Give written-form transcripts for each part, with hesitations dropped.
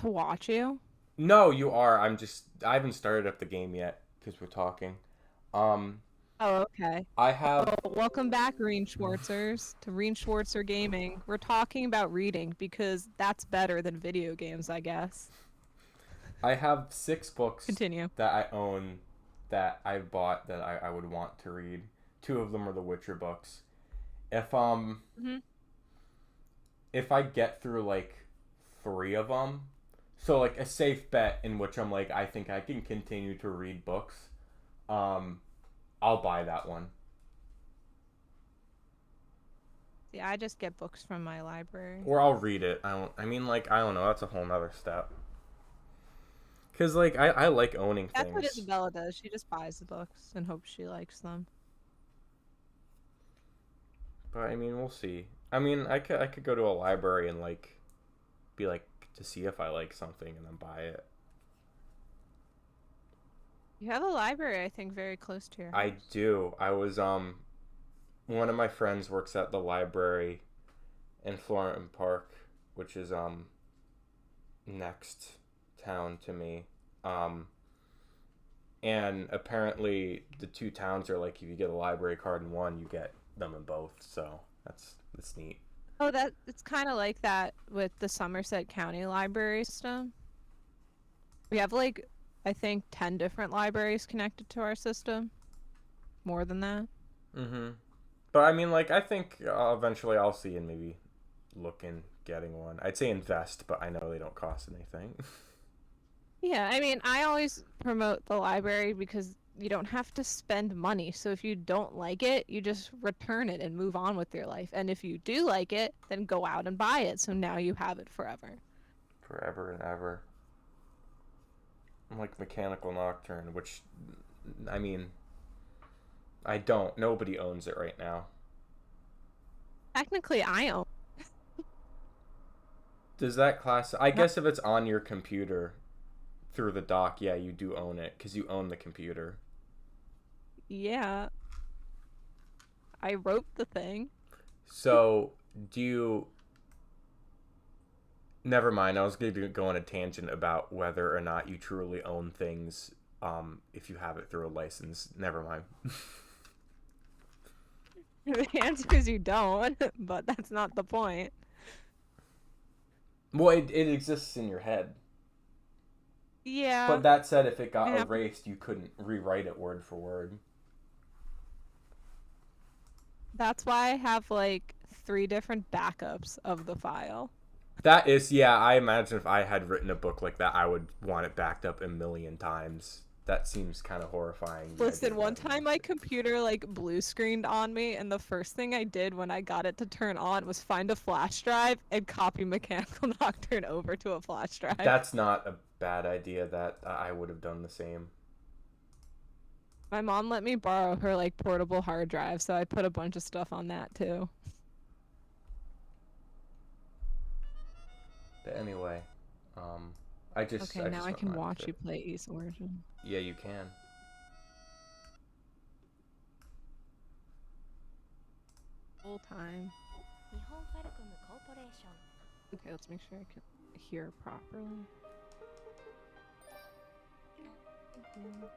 to watch you? No, you are. I haven't started up the game yet because we're talking. Um, Oh, okay. I have Well, welcome back, Reen Schwartzers, to Reen Schwartzer Gaming. We're talking about reading because that's better than video games, I guess. I have 6 books Continue. that I own that I bought that I would want to read. Two of them are the Witcher books. If um Hmm. if I get through like 3 of them, so like a safe bet in which I'm like I think I can continue to read books, um, I'll buy that one. See, I just get books from my library. Or I'll read it. I don't. I mean, like I don't know. That's a whole nother step. Cause like I like owning That's what things, Isabella does. She just buys the books and hopes she likes them. but I mean we'll see. I mean I could go to a library and like be like to see if I like something and then buy it. You have a library, I think, very close to your I house. do. I was one of my friends works at the library in Florent Park, which is next town to me. Um, and apparently the two towns are like if you get a library card in one, you get them in both. So that's neat. Oh, that it's kind of like that with the Somerset County library system. We have like I think 10 different libraries connected to our system. More than that. Mm-hmm. But I mean, like I think eventually I'll see and maybe look in getting one. I'd say invest, but I know they don't cost anything. Yeah, I mean, I always promote the library because you don't have to spend money. So if you don't like it, you just return it and move on with your life. And if you do like it, then go out and buy it. So now you have it forever. Forever and ever. I'm like Mechanical Nocturne, which I mean, I don't. Nobody owns it right now. Technically, I own. Does that class? I Not, guess if it's on your computer through the dock, yeah, you do own it because you own the computer. yeah, I wrote the thing. So do you? Never mind. I was going to go on a tangent about whether or not you truly own things. If you have it through a license, never mind. The answer is you don't, but that's not the point. Well, it exists in your head. But Yeah, that said, if it I got have to. erased, you couldn't rewrite it word for word. That's why I have like 3 different backups of the file. That is, yeah, I imagine if I had written a book like that, I would want it backed up a million times. That seems kind of horrifying, the idea Listen, of one having time that. my computer like blue screened on me, and the first thing I did when I got it to turn on was find a flash drive and copy Mechanical Nocturne over to a flash drive. That's not a bad idea. That I would have done the same. My mom let me borrow her like portable hard drive, so I put a bunch of stuff on that too. But anyway, um, I just Okay, I now just I went can mine with watch it. you play Ace Origin. Yeah, you can. Full time. 日本ファルコムコーポレーション Okay, let's make sure I can hear properly. Mhm.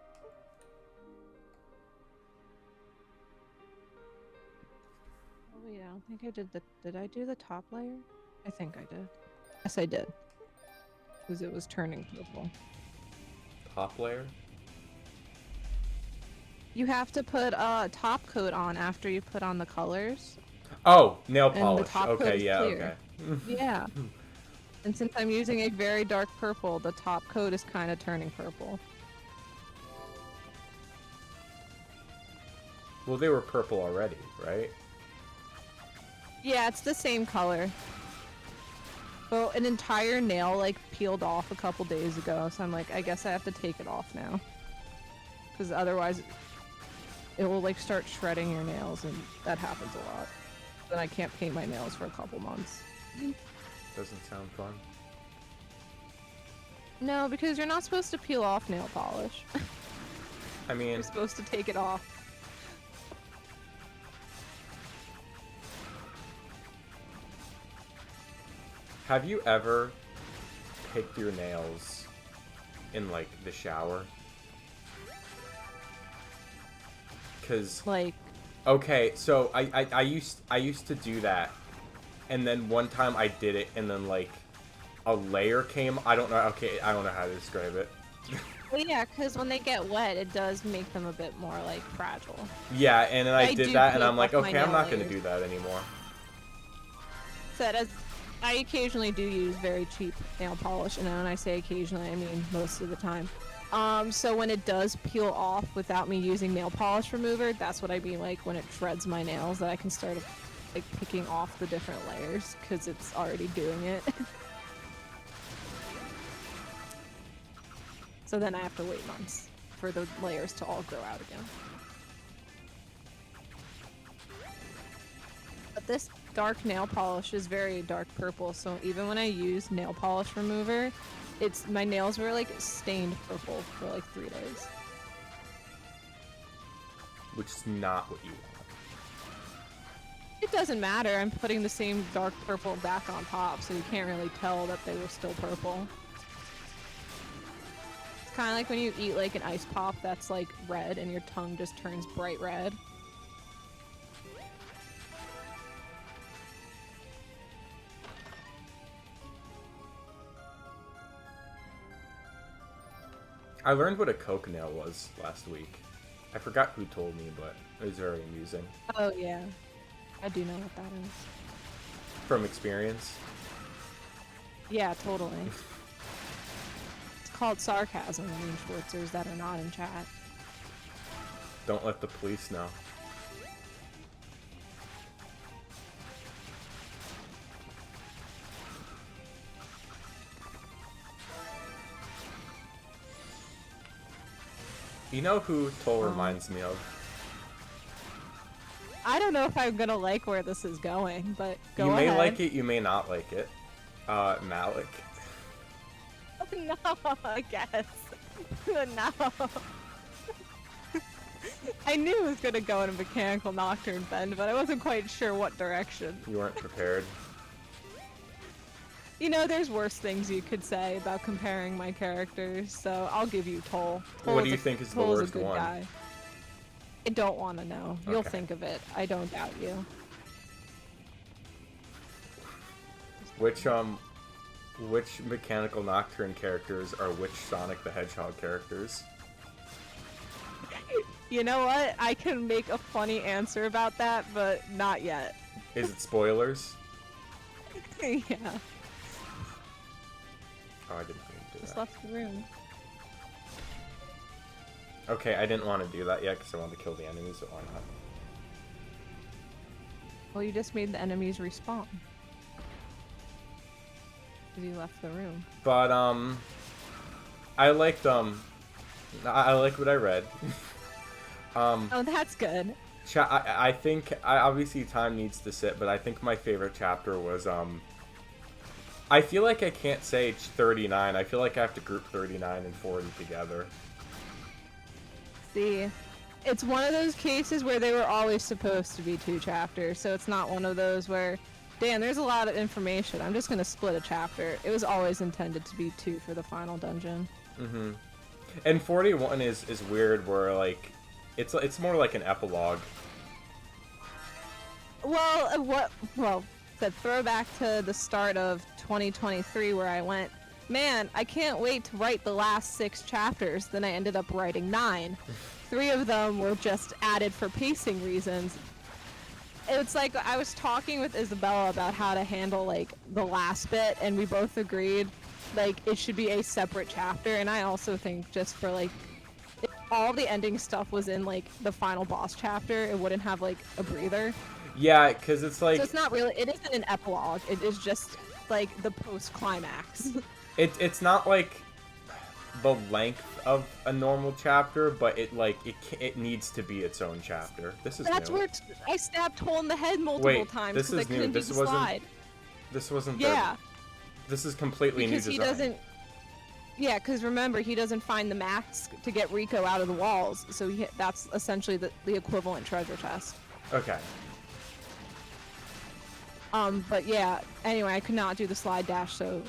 Oh wait, I don't think I did the. Did I do the top layer? I think I did. Yes, I did. Because it was turning purple. Top layer. You have to put a top coat on after you put on the colors, Oh, nail and the polish. top coat Okay, is yeah, clear. okay. Yeah. And since I'm using a very dark purple, the top coat is kind of turning purple. Well, they were purple already, right? Yeah, it's the same color. Well, an entire nail like peeled off a couple days ago, so I'm like, I guess I have to take it off now. Because otherwise it will like start shredding your nails, and that happens a lot. Then I can't paint my nails for a couple months. Doesn't sound fun. No, because you're not supposed to peel off nail polish. I mean, You're supposed to take it off. have you ever pick your nails in, like, the shower? Because... Like... Okay, so I used to do that, and then one time I did it, and then, like, a layer came... I don't know how to describe it. Well, yeah, because when they get wet, it does make them a bit more, like, fragile. Yeah, and then I did that, and I'm like, off my okay, I'm nail not going to layers. do that anymore. So as I occasionally do use very cheap nail polish, and when I say occasionally, I mean most of the time. So when it does peel off without me using nail polish remover, that's what I mean, like, when it shreds my nails, that I can start, like, picking off the different layers, because it's already doing it. So then I have to wait months for the layers to all grow out again. But this dark nail polish is very dark purple, so even when I use nail polish remover, my nails were like stained purple for like 3 days. Which is not what you want. It doesn't matter, I'm putting the same dark purple back on top, so you can't really tell that they were still purple. Kind of like when you eat like an ice pop that's like red and your tongue just turns bright red. I learned what a coke nail was last week. I forgot who told me, but it was very amusing. Oh yeah, I do know what that is. From experience? Yeah, totally. Called sarcasm, I mean, Schwartzers that are not in chat. Don't let the police know. You know who Toal reminds me of? I don't know if I'm gonna like where this is going, but go ahead. You may like it, you may not like it. Malik. No, I guess. No. I knew it was gonna go in a mechanical nocturne bend, but I wasn't quite sure what direction. You weren't prepared. You know, there's worse things you could say about comparing my characters, so I'll give you Toal. What do you think is the worst good one? Guy. I don't want to know. You'll Okay. think of it. I don't doubt you. Which mechanical nocturne characters are which Sonic the Hedgehog characters? You know what? I can make a funny answer about that, but not yet. Is it spoilers? Yeah. Oh, I didn't mean to do Just that. left the room. Okay, I didn't want to do that yet because I wanted to kill the enemies, so why not? Well, you just made the enemies respawn. Because you left the room. But, I liked, I like what I read. Oh, that's good. I think, obviously time needs to sit, but I think my favorite chapter was, I feel like I can't say 39. I feel like I have to group 39 and 40 together. See, it's one of those cases where they were always supposed to be 2 chapters, so it's not one of those where, damn, there's a lot of information, I'm just gonna split a chapter. It was always intended to be 2 for the final dungeon. Mm-hmm. And 41 is weird, where, like, it's more like an epilogue. Well, the throwback to the start of 2023 where I went, man, I can't wait to write the last 6 chapters. Then I ended up writing 9. 3 of them were just added for pacing reasons. It's like I was talking with Isabella about how to handle like the last bit, and we both agreed like it should be a separate chapter. And I also think just for like if all the ending stuff was in like the final boss chapter, it wouldn't have like a breather. Yeah, because it's like... So it's not really, it isn't an epilogue, it is just, like, the post-climax. It's not, like, the length of a normal chapter, but it needs to be its own chapter. This is That's new. where I stabbed Toal in the head multiple times this because I is new. couldn't do This the wasn't... slide. This wasn't Yeah. This is completely Because new he design. doesn't... Yeah, because remember, he doesn't find the mask to get Rico out of the walls, so that's essentially the equivalent treasure chest. Okay. But yeah, anyway, I could not do the slide dash, so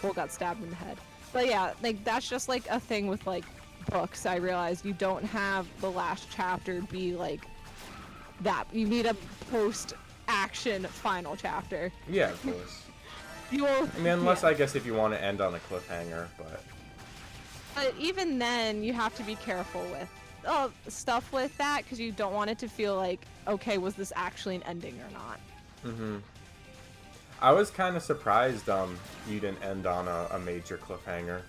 Toal got stabbed in the head. But yeah, like that's just like a thing with like books. I realized you don't have the last chapter be like that. You need a post-action final chapter. Yeah, of course. You will, I mean, unless yeah. I guess if you want to end on a cliffhanger, but... But even then, you have to be careful with stuff with that because you don't want it to feel like, okay, was this actually an ending or not? Mm-hmm. I was kind of surprised you didn't end on a major cliffhanger.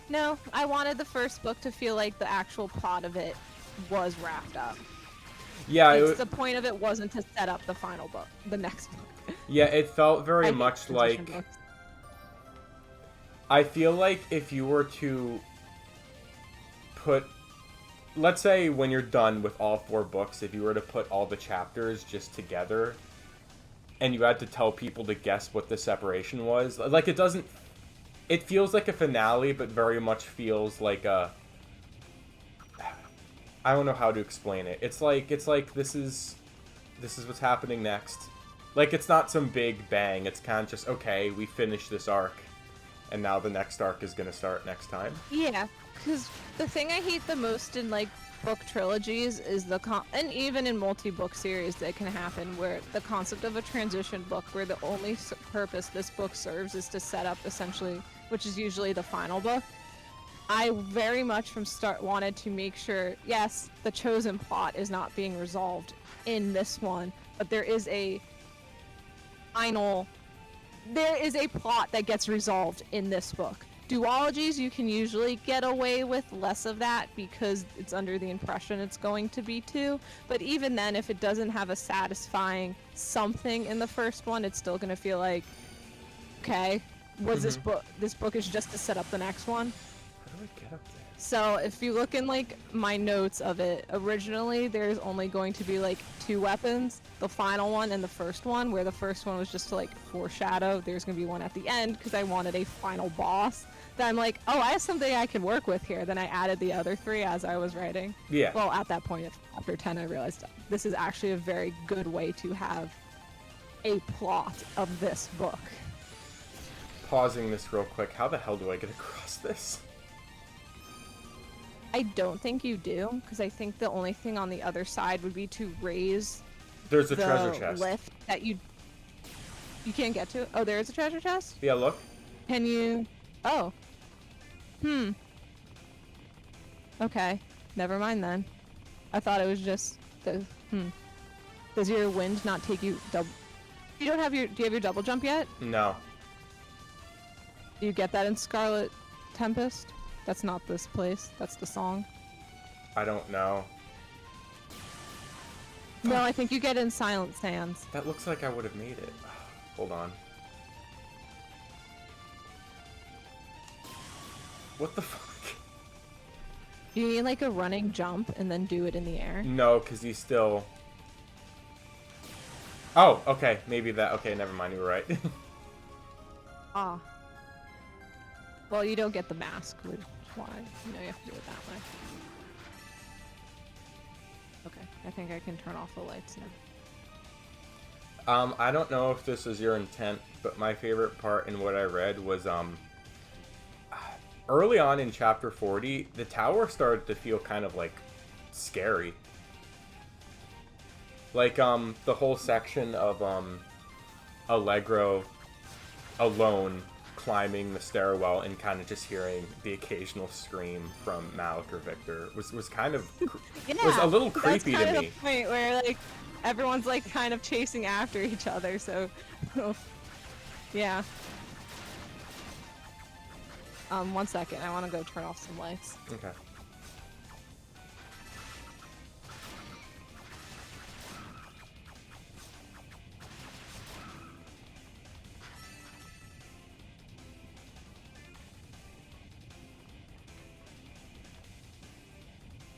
No, I wanted the first book to feel like the actual plot of it was wrapped up. Yeah, The point of it wasn't to set up the final book, the next book. Yeah, it felt very I hate much transition like... books. I feel like if you were to put... Let's say when you're done with all 4 books, if you were to put all the chapters just together, and you had to tell people to guess what the separation was, like, it doesn't... It feels like a finale, but very much feels like a... I don't know how to explain it. It's like this is what's happening next. Like, it's not some big bang. It's kind of just, okay, we finished this arc, and now the next arc is gonna start next time. Yeah, because the thing I hate the most in like book trilogies is and even in multi-book series that can happen where the concept of a transition book where the only purpose this book serves is to set up essentially, which is usually the final book. I very much from start wanted to make sure, yes, the chosen plot is not being resolved in this one, but there is a plot that gets resolved in this book. Duologies, you can usually get away with less of that because it's under the impression it's going to be 2. But even then, if it doesn't have a satisfying something in the first one, it's still going to feel like, okay, was this book is just to set up the next one? How do I get up there? So if you look in like my notes of it, originally there's only going to be like 2 weapons, the final one and the first one, where the first one was just to like foreshadow there's going to be one at the end because I wanted a final boss. Then I'm like, oh, I have something I can work with here. Then I added the other 3 as I was writing. Yeah. Well, at that point, after 10, I realized this is actually a very good way to have a plot of this book. Pausing this real quick, how the hell do I get across this? I don't think you do, because I think the only thing on the other side would be to raise There's a the treasure chest. lift that you can't get to. Oh, there is a treasure chest? Yeah, look. Can you... Oh. Okay. Never mind then. I thought it was just the... Does your wind not take you double... You don't have your... Do you have your double jump yet? No. Do you get that in Scarlet Tempest? That's not this place. That's the song. I don't know. No, I think you get it in Silent Sands. That looks like I would have made it. Hold on. What the fuck? You need like a running jump and then do it in the air. No, because he's still... Oh, okay. Maybe that... Okay, never mind. You were right. Ah. Well, you don't get the mask, which is why you have to do it that way. Okay, I think I can turn off the lights now. I don't know if this is your intent, but my favorite part in what I read was, early on in chapter 40, the tower started to feel kind of, like, scary. Like, the whole section of, Allegro alone climbing the stairwell and kind of just hearing the occasional scream from Malik or Victor was kind of was a little creepy that's kind to of me. the point where like everyone's like kind of chasing after each other, so yeah. 1 second, I want to go turn off some lights. Okay.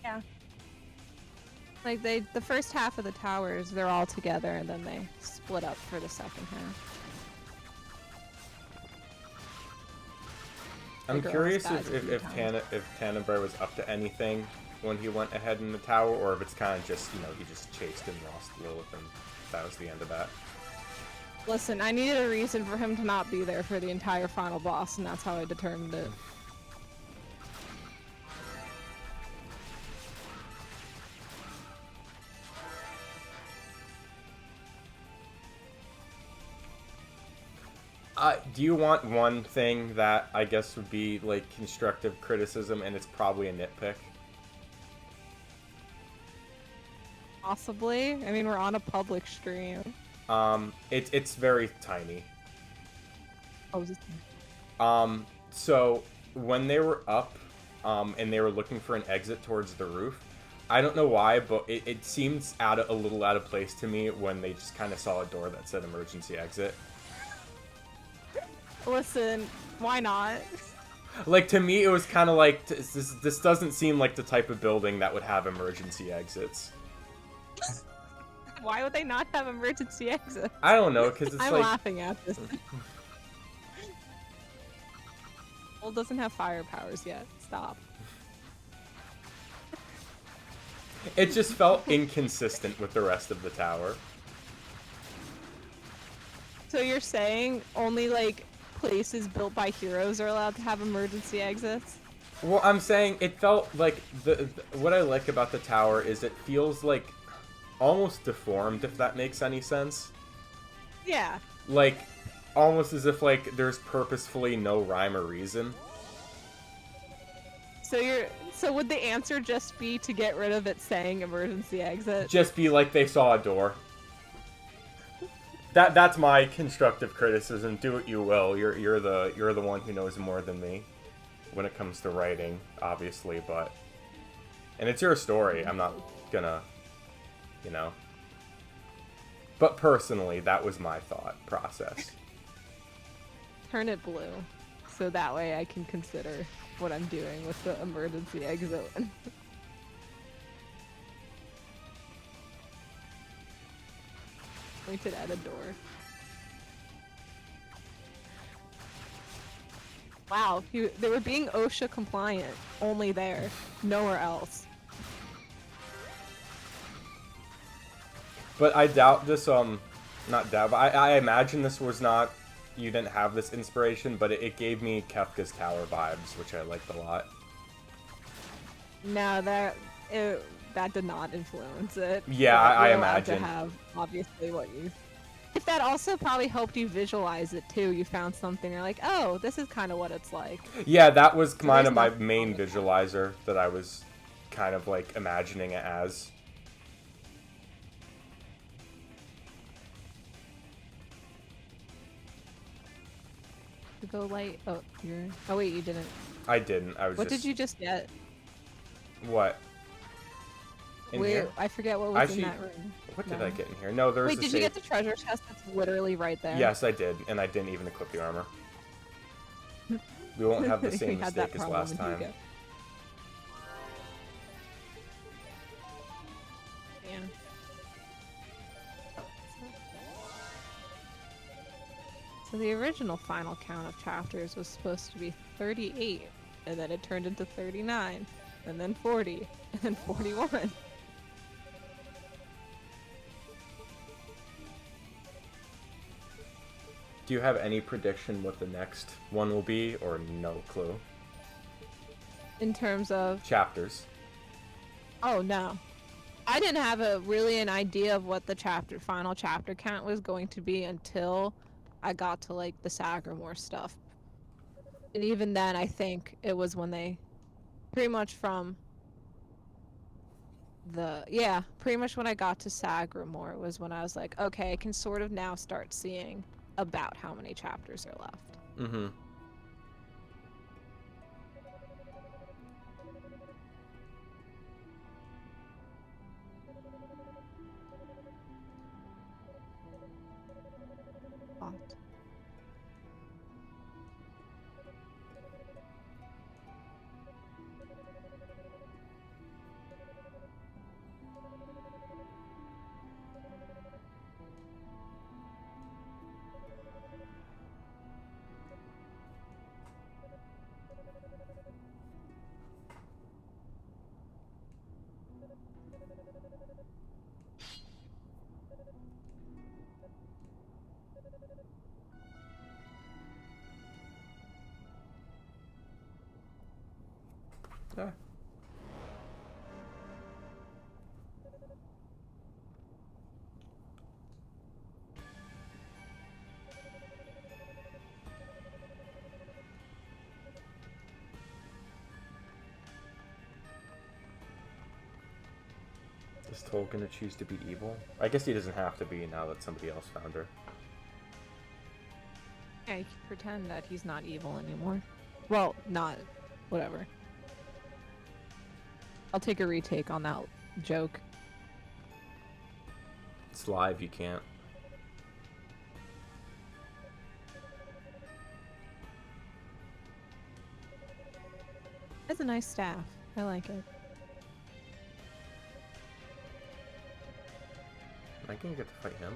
Yeah. Like the first half of the towers, they're all together, and then they split up for the second half. I'm The girl curious dies a few if times. Tannenberg was up to anything when he went ahead in the tower, or if it's kind of just, he just chased and lost Lilith, and that was the end of that. Listen, I needed a reason for him to not be there for the entire final boss, and that's how I determined it. Do you want one thing that I guess would be like constructive criticism, and it's probably a nitpick? Possibly. I mean, we're on a public stream. It's very tiny. Oh, is this... So when they were up, and they were looking for an exit towards the roof, I don't know why, but it seems a little out of place to me when they just kind of saw a door that said emergency exit. Listen, why not? Like, to me, it was kind of like, this doesn't seem like the type of building that would have emergency exits. Why would they not have emergency exits? I don't know, because it's I'm like... laughing at this. Toal doesn't have fire powers yet. Stop. It just felt inconsistent with the rest of the tower. So you're saying only, like, places built by heroes are allowed to have emergency exits? Well, I'm saying it felt like what I like about the tower is it feels like almost deformed, if that makes any sense. Yeah. Like, almost as if like there's purposefully no rhyme or reason. So would the answer just be to get rid of it saying emergency exit? Just be like they saw a door. That's my constructive criticism. Do what you will. You're the one who knows more than me when it comes to writing, obviously, and it's your story. I'm not gonna, you know. But personally, that was my thought process. Turn it blue, so that way I can consider what I'm doing with the emergency exit. Pointed at a door. Wow, they were being OSHA compliant. Only there. Nowhere else. But I doubt this, not doubt, but I imagine this was not, you didn't have this inspiration, but it gave me Kefka's Tower vibes, which I liked a lot. No, that did not influence it. Yeah, But I you're allowed imagine. to have, obviously, what you... If that also probably helped you visualize it, too. You found something, you're like, oh, this is kind of what it's like. Yeah, that was kind of my nothing main wrong with that. visualizer that I was kind of like imagining it as. To go light... Oh, you're... Oh, wait, you didn't. I didn't. I was What just... did you just get? What? In here? I forget what was Actually, in that room. What did No. I get in here? No, there's Wait, a did save. you get the treasure chest that's literally right there? Yes, I did, and I didn't even equip the armor. We won't have the We same had that mistake as problem last with time. Hugo. Yeah. So the original final count of chapters was supposed to be 38, and then it turned into 39, and then 40, and then 41. Do you have any prediction what the next one will be, or no clue? In terms of... Chapters. Oh, no. I didn't have really an idea of what the final chapter count was going to be until I got to, like, the Sagramore stuff. And even then, I think it was when they... Pretty much from... pretty much when I got to Sagramore was when I was like, okay, I can sort of now start seeing about how many chapters are left. Mm-hmm. Hot. Yeah. Is Toal gonna choose to be evil? I guess he doesn't have to be now that somebody else found her. Yeah, you can pretend that he's not evil anymore. Well, not. Whatever. I'll take a retake on that joke. It's live, you can't. It's a nice staff. I like it. Am I gonna get to fight him?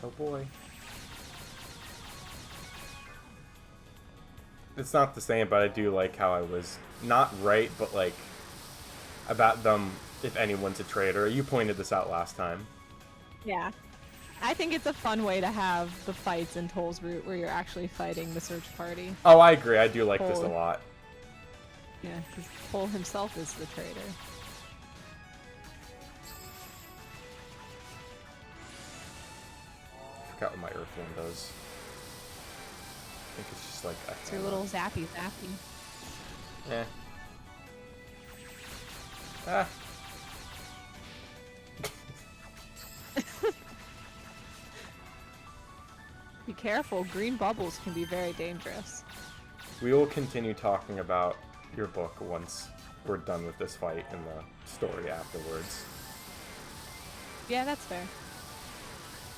Oh boy. It's not the same, but I do like how I was not right, but like about them if anyone's a traitor. You pointed this out last time. Yeah. I think it's a fun way to have the fights in Toal's route where you're actually fighting the search party. Oh, I agree. I do like this a Toal. lot. Yeah, because Toal himself is the traitor. I forgot what my Earth one does. I think it's just like a It's your little zappy zappy. Eh. Ah. Be careful, green bubbles can be very dangerous. We will continue talking about your book once we're done with this fight and the story afterwards. Yeah, that's fair.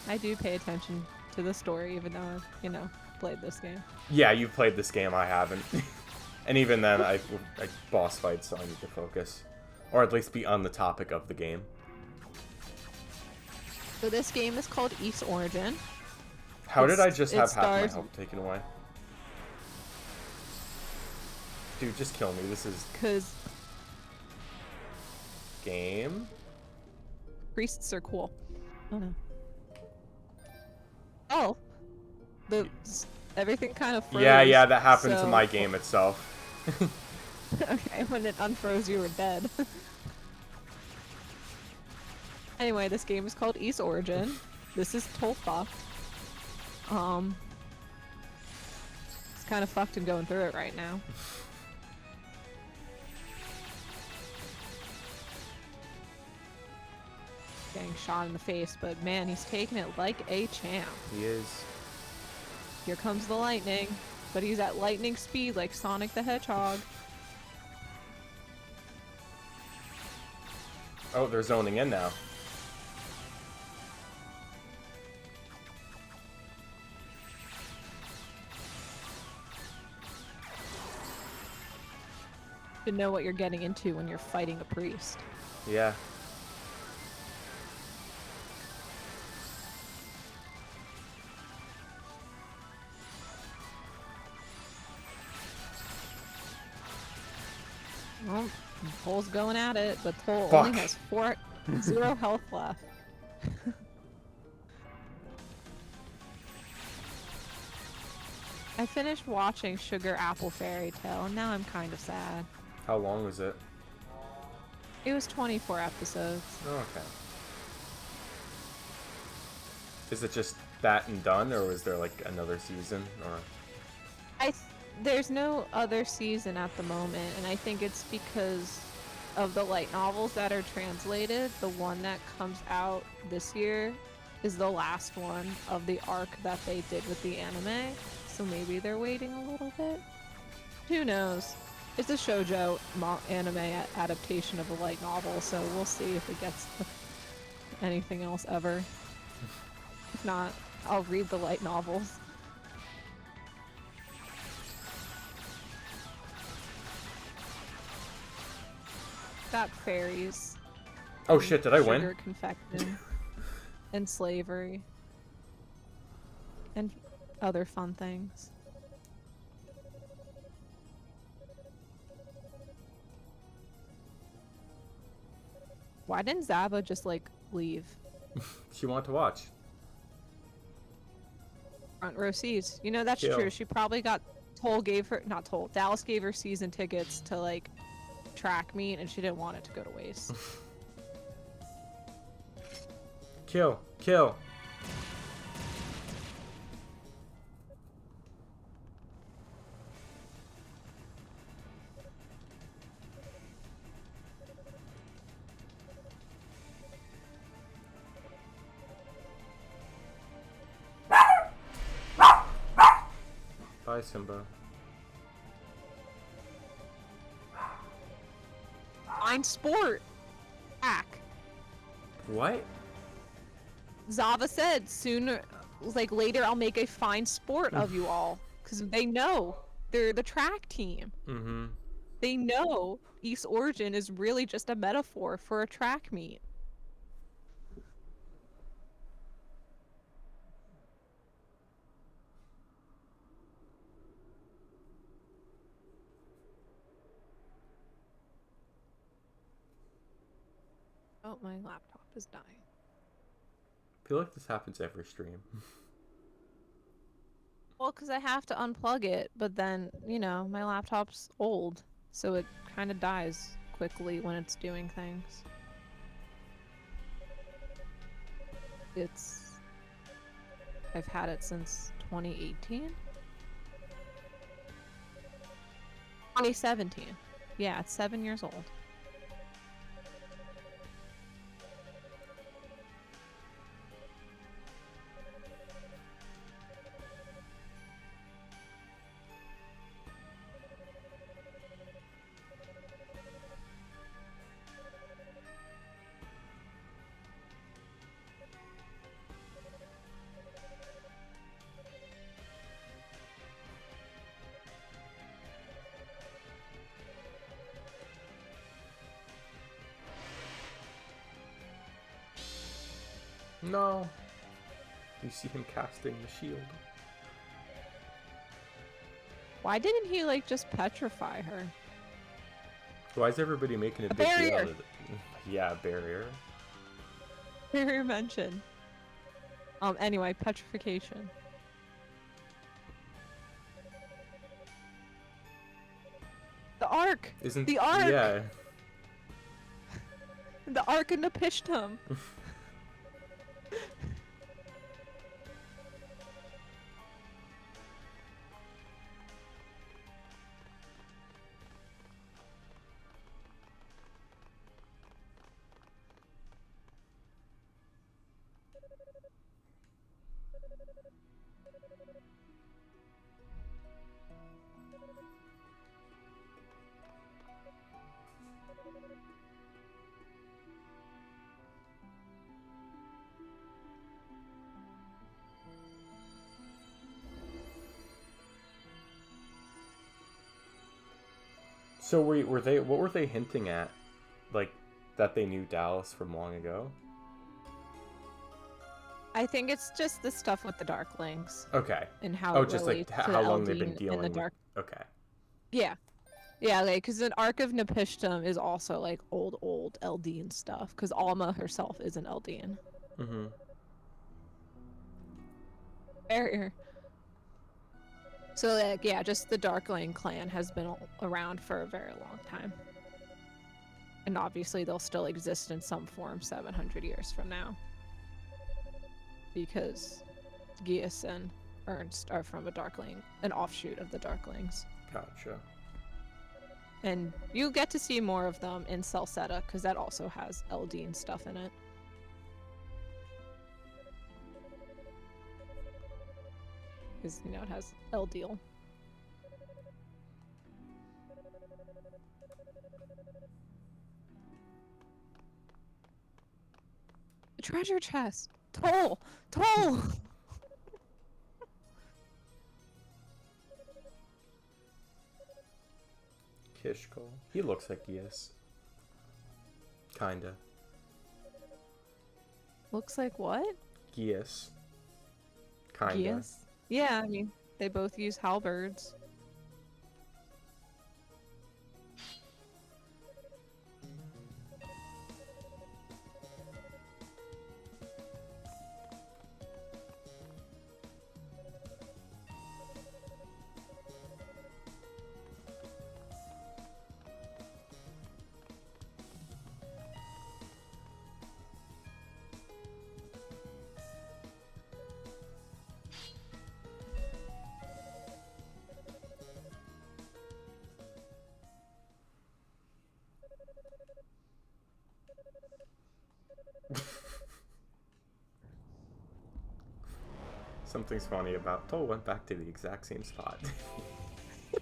I do pay attention to the story, even though I've, played this game. Yeah, you've played this game, I haven't. And even then, I boss fights, so I need to focus. Or at least be on the topic of the game. So this game is called East Origin. How did I just it have half my stars- health taken away? Dude, just kill me. This is Because game. priests are cool. Oh no. Oh. Everything kind of froze. Yeah, that happened to so- my game itself. Okay, when it unfroze, you were dead. Anyway, this game is called East Origin. This is Toal fucked. It's kind of fucked and going through it right now. Getting shot in the face, but man, he's taking it like a champ. He is. Here comes the lightning, but he's at lightning speed like Sonic the Hedgehog. Oh, they're zoning in now. To know what you're getting into when you're fighting a priest. Yeah. Well, Toal's going at it, but Toal Fuck. only has 0 health left. I finished watching Sugar Apple Fairy Tale, and now I'm kind of sad. How long was it? It was 24 episodes. Oh, okay. Is it just that and done, or was there like another season? Or There's no other season at the moment, and I think it's because of the light novels that are translated. The one that comes out this year is the last one of the arc that they did with the anime, so maybe they're waiting a little bit. Who knows? It's a shoujo anime adaptation of a light novel, so we'll see if it gets anything else ever. If not, I'll read the light novels. Got fairies. oh shit! Did I win? Sugar confection. and slavery and other fun things. Why didn't Zaba just like leave? She wanted to watch. Front row seats. You know, that's Kill. true. She probably got not Toal. Dallas gave her season tickets to like track meet and she didn't want it to go to waste. Kill. Kill. Bye, Simba. Find sport. Ack. What? Zava said sooner, like later, I'll make a fine sport of you all, because they know they're the track team. Mm-hmm. They know East Origin is really just a metaphor for a track meet. Oh, my laptop is dying. I feel like this happens every stream. Well, because I have to unplug it, but then, you know, my laptop's old, so it kind of dies quickly when it's doing things. I've had it since 2018? 2017. Yeah, it's 7 years old. No. You see him casting the shield. Why didn't he, like, just petrify her? Why is everybody making a big deal barrier. out of it? Yeah, barrier. Barrier mention. Anyway, petrification. The Ark! Isn't The Ark! Yeah. The Ark in the Pishtum! So were they? What were they hinting at? Like that they knew Dallas from long ago? I think it's just the stuff with the Darklings Okay. and how Oh, it just like relates to how long they've been Eldeen and dealing the with. Dark. Okay. Yeah. Yeah, like, because the Ark of Nepishtim is also, like, old Eldeen stuff, because Alma herself is an Eldeen. Mm-hmm. Barrier. So, like, yeah, just the Darkling clan has been around for a very long time. And obviously they'll still exist in some form 700 years from now. Because Geas and Ernst are from a Darkling, an offshoot of the Darklings. Gotcha. And you'll get to see more of them in Celceta, because that also has Eldeen stuff in it. Because, you know, it has Eldeal. The treasure chest! Toal! Toal! Kishkol. He looks like he is. Kinda. Looks like what? Geas. Kinda. Geas? Yeah, I mean, they both use halberds. Something's funny about Toal went back to the exact same spot.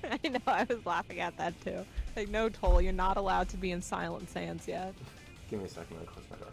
I know, I was laughing at that too. Like, no, Toal, you're not allowed to be in Silent Sands yet. Give me a second, I'll close my door.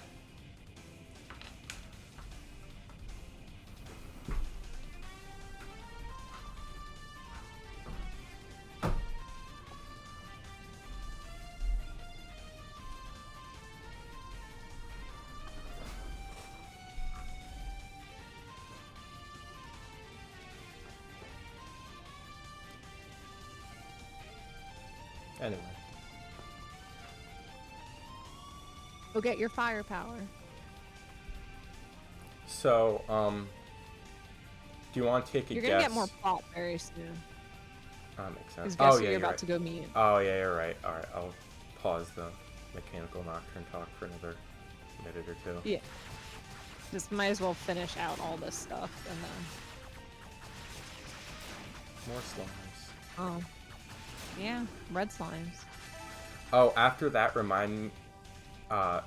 Anyway. Go get your firepower. So, do you want to take a You're guess? gonna get more plot very soon. That makes Because sense. guess Oh, who yeah, you're you're about right. to go meet. Oh, yeah, you're right. Alright, I'll pause the mechanical nocturne talk for another minute or two. Yeah. Just might as well finish out all this stuff and then. More slimes. Oh. Yeah, red slimes. Oh, after that, remind me, to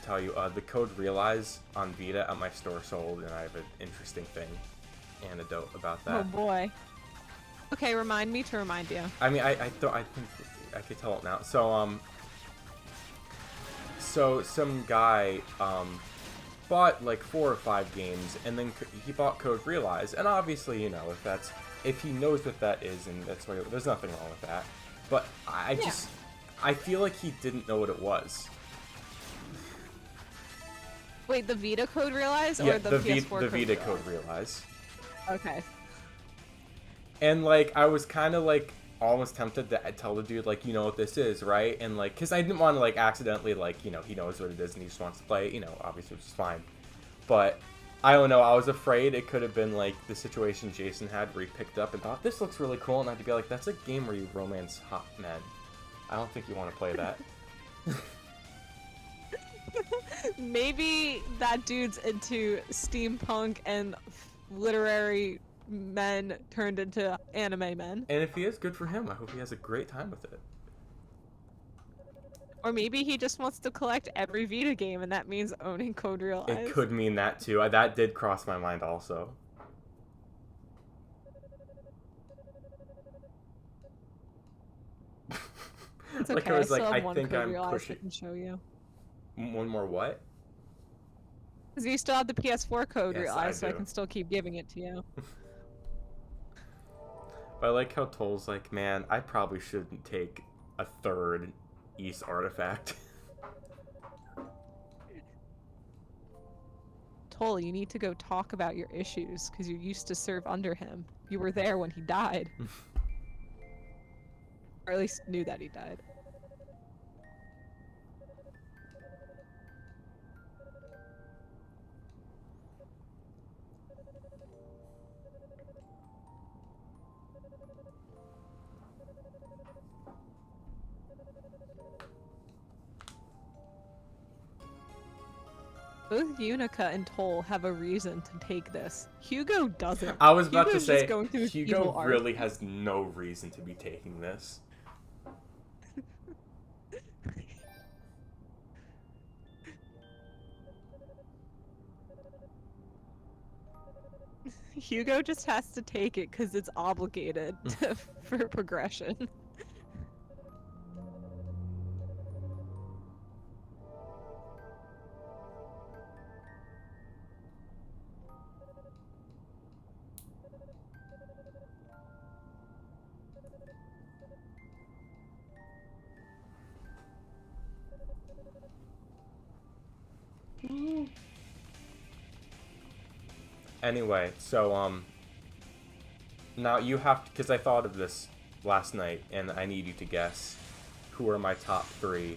tell you, the code Realize on Vita at my store sold, and I have an interesting anecdote about that. Oh boy. Okay, remind me to remind you. I mean, I think I could tell it now. So some guy, bought like 4 or 5 games, and then he bought Code Realize, and obviously, you know, if he knows what that is, and that's why there's nothing wrong with that. But I feel like he didn't know what it was. Wait, the Vita code Realize Yeah, or the PS4 code the Vita Realize? Code Realize. Okay. And like I was kind of like almost tempted to tell the dude like, you know what this is, right? And like, cause I didn't want to like accidentally like, you know, he knows what it is and he just wants to play, you know, obviously, which is fine. But I don't know, I was afraid it could have been like the situation Jason had where he picked up and thought this looks really cool, and I'd be like, that's a game where you romance hot men. I don't think you want to play that. Maybe that dude's into steampunk and literary men turned into anime men. And if he is, good for him. I hope he has a great time with it. Or maybe he just wants to collect every Vita game, and that means owning Code Realize. It could mean that too. That did cross my mind also. It's Like okay, I was like, still have I one think Code I'm Realize pushing. I can show you. One more what? Because you still have the PS4 code Yes, Realize, so I do. can still keep giving it to you. But I like how Toal's like, man, I probably shouldn't take a third East artifact. Toal, you need to go talk about your issues, because you used to serve under him. You were there when he died. Or at least knew that he died. Both Unica and Toal have a reason to take this. Hugo doesn't. I was about Hugo's to say, just going through his evil Hugo arc. really has no reason to be taking this. Hugo just has to take it because it's obligated for progression. Anyway, so now you have to, because I thought of this last night, and I need you to guess who are my top 3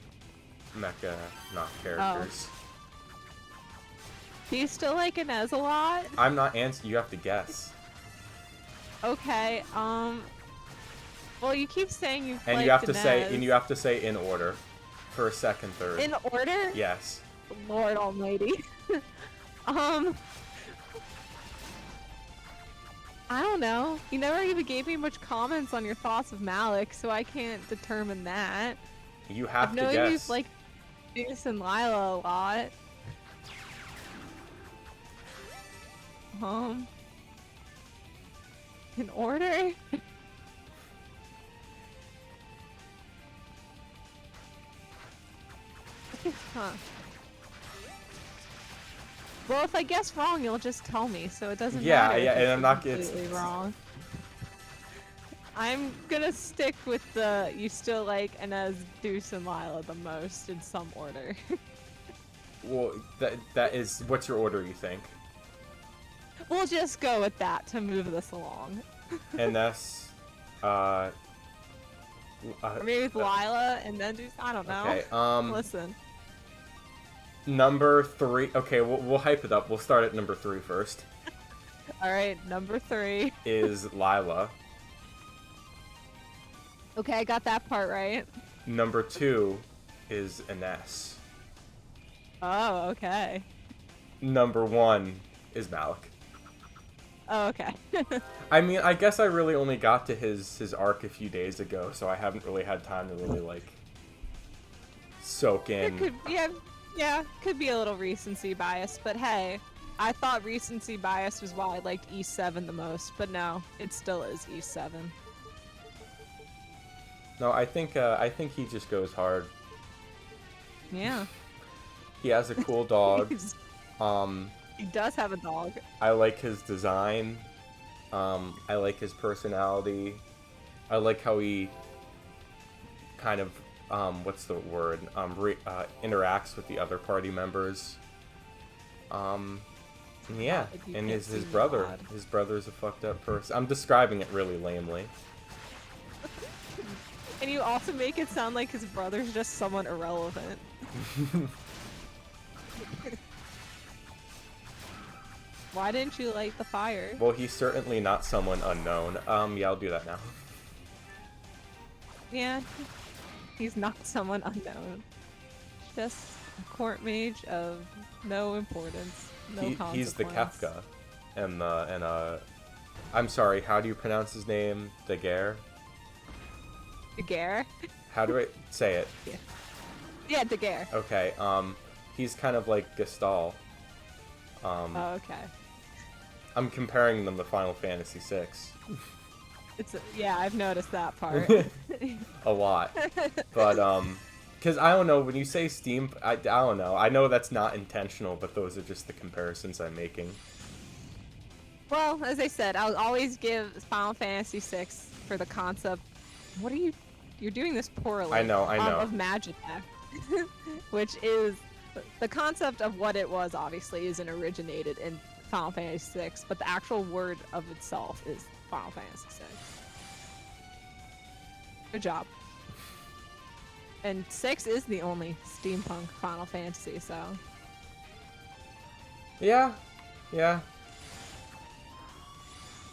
mecha not characters. Do you still like Inez a lot? I'm not answering. You have to guess, Okay. Well, you keep saying you. and you have to say, in order, first, second, third. In order? Yes. Lord Almighty. I don't know. You never even gave me much comments on your thoughts of Malik, so I can't determine that. You have I to know guess. you've like Deuce and Lila a lot. In order? Huh. Well, if I guess wrong, you'll just tell me, so it doesn't Yeah, matter. yeah, if and it's I'm not- completely wrong. I'm gonna stick with the you still like Inez, Deuce, and Lila the most in some order. Well, that is. What's your order? You think? We'll just go with that to move this along. And that's. Or maybe with Lila and then Deuce. I don't know. Okay. Listen. Number 3. Okay, we'll hype it up. We'll start at number 3 first. All right, number 3. Is Lila. Okay, I got that part right. Number 2 is Ines. Oh, okay. Number 1 is Malik. Oh, okay. I mean, I guess I really only got to his arc a few days ago, so I haven't really had time to really like soak in. It could, yeah, could be a little recency bias, but hey, I thought recency bias was why I liked E7 the most, but no, it still is E7. No, I think he just goes hard. Yeah. He has a cool dog. He does have a dog. I like his design. I like his personality. I like how he kind of what's the word? Interacts with the other party members. Yeah, Like you and can't his see brother. God. His brother's a fucked up person. I'm describing it really lamely. And you also make it sound like his brother's just someone irrelevant. Why didn't you light the fire? Well, he's certainly not someone unknown. Yeah, I'll do that now. Yeah, he's not someone unknown. Just a court mage of no importance, no consequence. He's the Kefka, and I'm sorry. How do you pronounce his name? Daguerre. Daguerre? How do I say it? Yeah, Daguerre. Okay. He's kind of like Gestalt. Oh, okay. I'm comparing them to Final Fantasy VI. Yeah, I've noticed that part. A lot. But, because I don't know, when you say Steam, I don't know. I know that's not intentional, but those are just the comparisons I'm making. Well, as I said, I'll always give Final Fantasy VI for the concept. What are you? You're doing this poorly. I know. Of Magitech, which is the concept of what it was. Obviously, isn't originated in Final Fantasy VI, but the actual word of itself is Final Fantasy VI. Good job. And 6 is the only steampunk Final Fantasy, so. Yeah.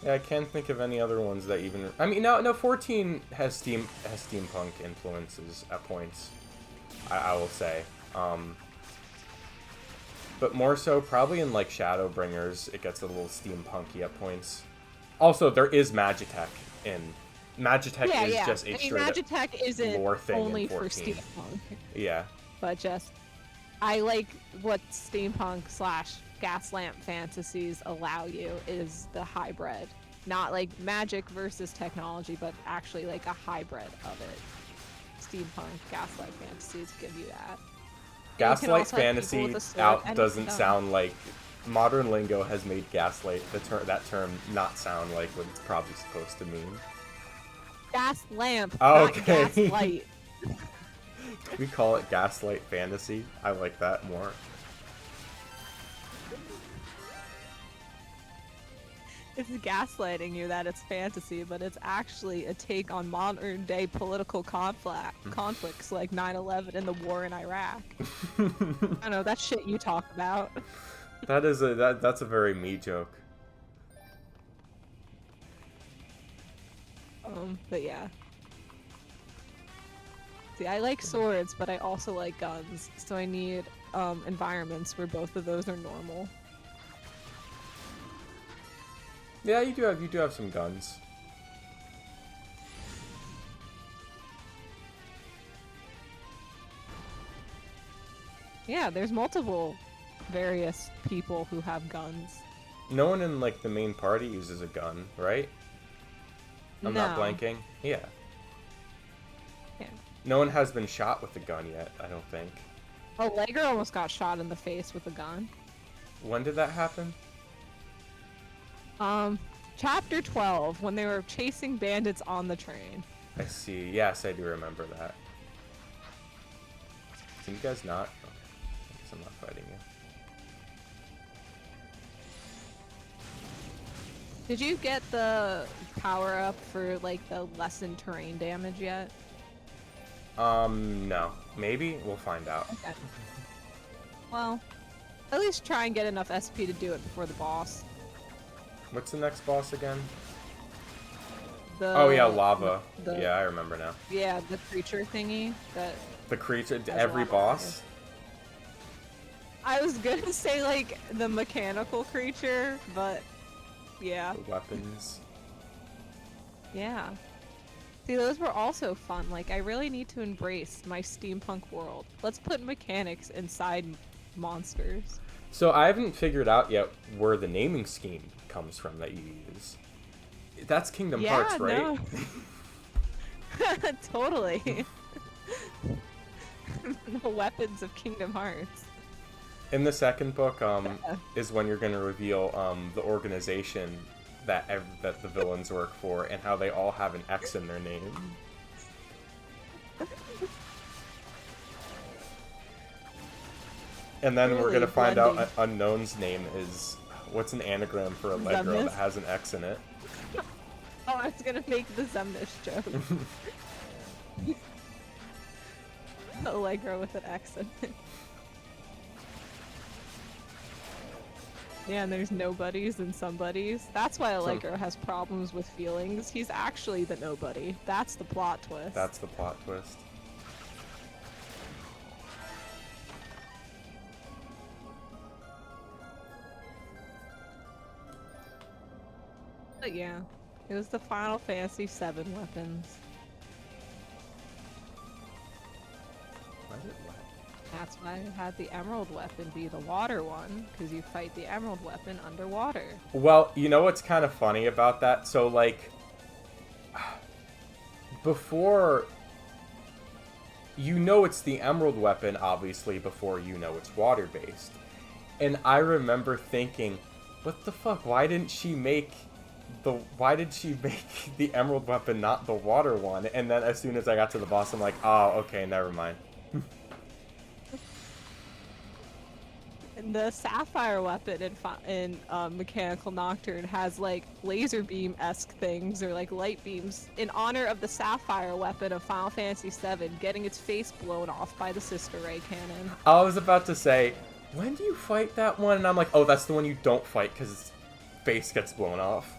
I can't think of any other ones that even. I mean, no. 14 has steampunk influences at points. I will say, but more so probably in like Shadowbringers, it gets a little steampunky at points. Also, there is Magitech in. Magitech is just a straight Magitech isn't lore thing only in for 14. steampunk. Yeah. But just I like what steampunk / gaslamp fantasies allow you is the hybrid. Not like magic versus technology, but actually like a hybrid of it. Steampunk gaslight fantasies give you that. Gaslight fantasy doesn't sound like modern lingo has made gaslight that term not sound like what it's probably supposed to mean. Gas lamp, Oh, not okay. gaslight. We call it gaslight fantasy. I like that more. It's gaslighting you that it's fantasy, but it's actually a take on modern day political conflicts like 9/11 and the war in Iraq. I know that shit you talk about. That's a very me joke. But yeah. See, I like swords, but I also like guns, so I need environments where both of those are normal. Yeah, you do have some guns. Yeah, there's multiple various people who have guns. No one in like the main party uses a gun, right? I'm not No. blanking. Yeah. Yeah. No one has been shot with a gun yet, I don't think. Allegra almost got shot in the face with a gun. When did that happen? Chapter 12, when they were chasing bandits on the train. I see. Yes, I do remember that. Can you guys not? Okay. I guess I'm not fighting you. Did you get the power up for like the lessened terrain damage yet? No. Maybe? We'll find out. Okay. Well, at least try and get enough SP to do it before the boss. What's the next boss again? The Oh yeah, lava. the- Yeah, I remember now. Yeah, the creature thingy that The creature, Has every lava boss? I was gonna say like the mechanical creature, but yeah. The weapons. Yeah. See, those were also fun. Like, I really need to embrace my steampunk world. Let's put mechanics inside monsters. So I haven't figured out yet where the naming scheme comes from that you use. That's Kingdom Hearts, right? No. Totally. The weapons of Kingdom Hearts. In the second book, is when you're going to reveal the organization that that the villains work for and how they all have an X in their name. And then we're Really going to find blending. out Unknown's name is... What's an anagram for Allegro Zemnis? that has an X in it? Oh, I was gonna make the Zemnish joke. Allegro with an accent. Yeah, and there's nobodies and somebodies. That's why Allegro has problems with feelings. He's actually the nobody. That's the plot twist. That's the plot twist. But yeah, it was the Final Fantasy VII weapons. Why is it wet? That's why I had the Emerald weapon be the water one, because you fight the Emerald weapon underwater. Well, you know what's kind of funny about that? So, like, before... You know it's the Emerald weapon, obviously, before you know it's water-based. And I remember thinking, what the fuck? Why did she make the Emerald weapon not the water one? And then as soon as I got to the boss, I'm like, oh, okay, never mind. And the Sapphire weapon in Mechanical Nocturne has like laser beam-esque things or like light beams in honor of the Sapphire weapon of Final Fantasy VII getting its face blown off by the Sister Ray cannon. I was about to say, when do you fight that one? And I'm like, oh, that's the one you don't fight because its face gets blown off.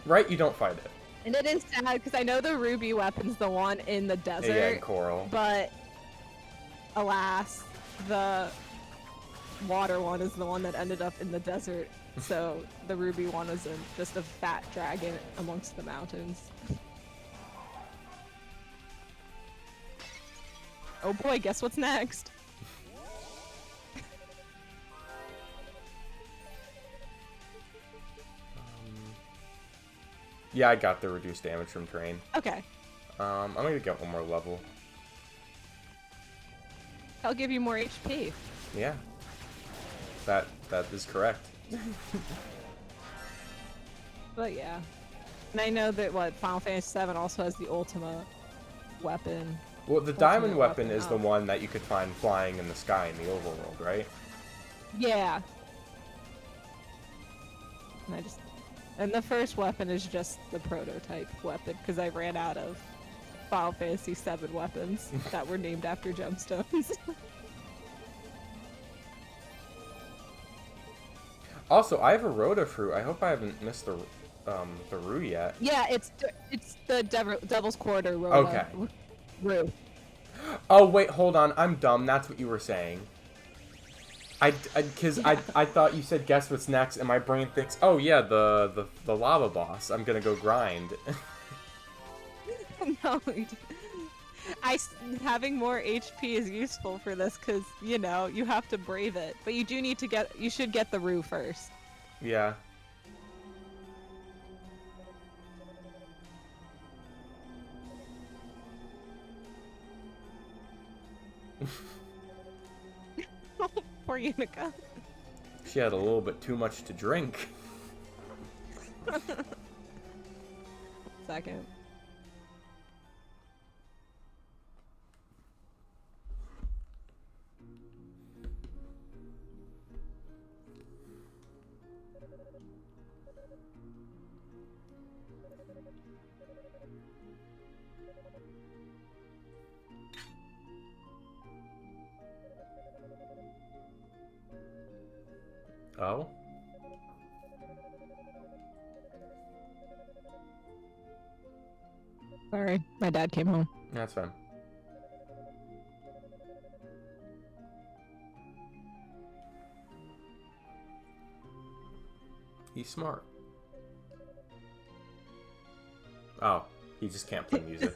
Right? You don't fight it. And it is sad because I know the Ruby weapon's the one in the desert, Yeah, and Coral. but alas, the water one is the one that ended up in the desert. So the Ruby one isn't just a fat dragon amongst the mountains. Oh boy, guess what's next? Yeah, I got the reduced damage from terrain. Okay, I'm gonna get one more level. I'll give you more HP. Yeah. That is correct. But yeah. And I know that Final Fantasy VII also has the Ultima weapon. Well, the Ultimate diamond weapon weapon, is the one that you could find flying in the sky in the overworld, right? Yeah. And the first weapon is just the prototype weapon because I ran out of Final Fantasy VII weapons that were named after gemstones. Also, I have a Rhoda fruit. I hope I haven't missed the Rue yet. Yeah, it's the Devil's Quarter Rhoda. Okay. Rue. Oh wait, hold on. I'm dumb. That's what you were saying. I thought you said guess what's next, and my brain thinks, oh yeah, the lava boss. I'm gonna go grind. No, having more HP is useful for this because you know you have to brave it, but you do need to you should get the Rue first. Yeah. Poor Unica. She had a little bit too much to drink. Second. Oh? Sorry, my dad came home. That's fine. He's smart. Oh, he just can't play music.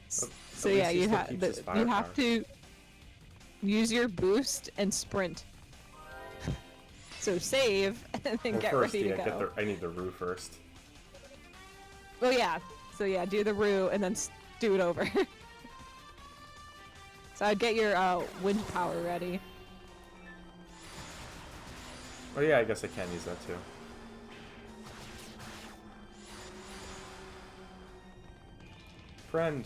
So yeah, you have to use your boost and sprint. So save and then get ready to go. I need the Rue first. Oh yeah. So yeah, do the Rue and then do it over. So I'd get your wind power ready. Oh yeah, I guess I can use that too. Friend.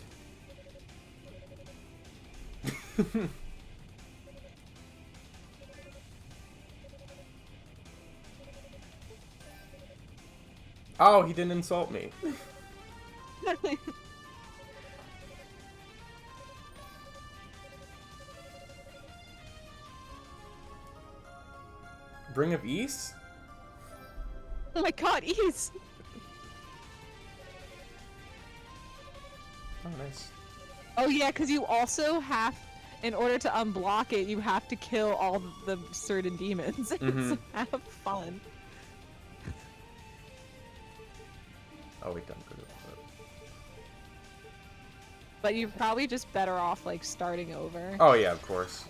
Oh, he didn't insult me. Bring of East? Oh my god, Ease! Oh, nice. Oh yeah, because you also have, in order to unblock it, you have to kill all the certain demons. Mm-hmm. So have fun. Oh, wait, done. Good. But you're probably just better off, like, starting over. Oh, yeah, of course.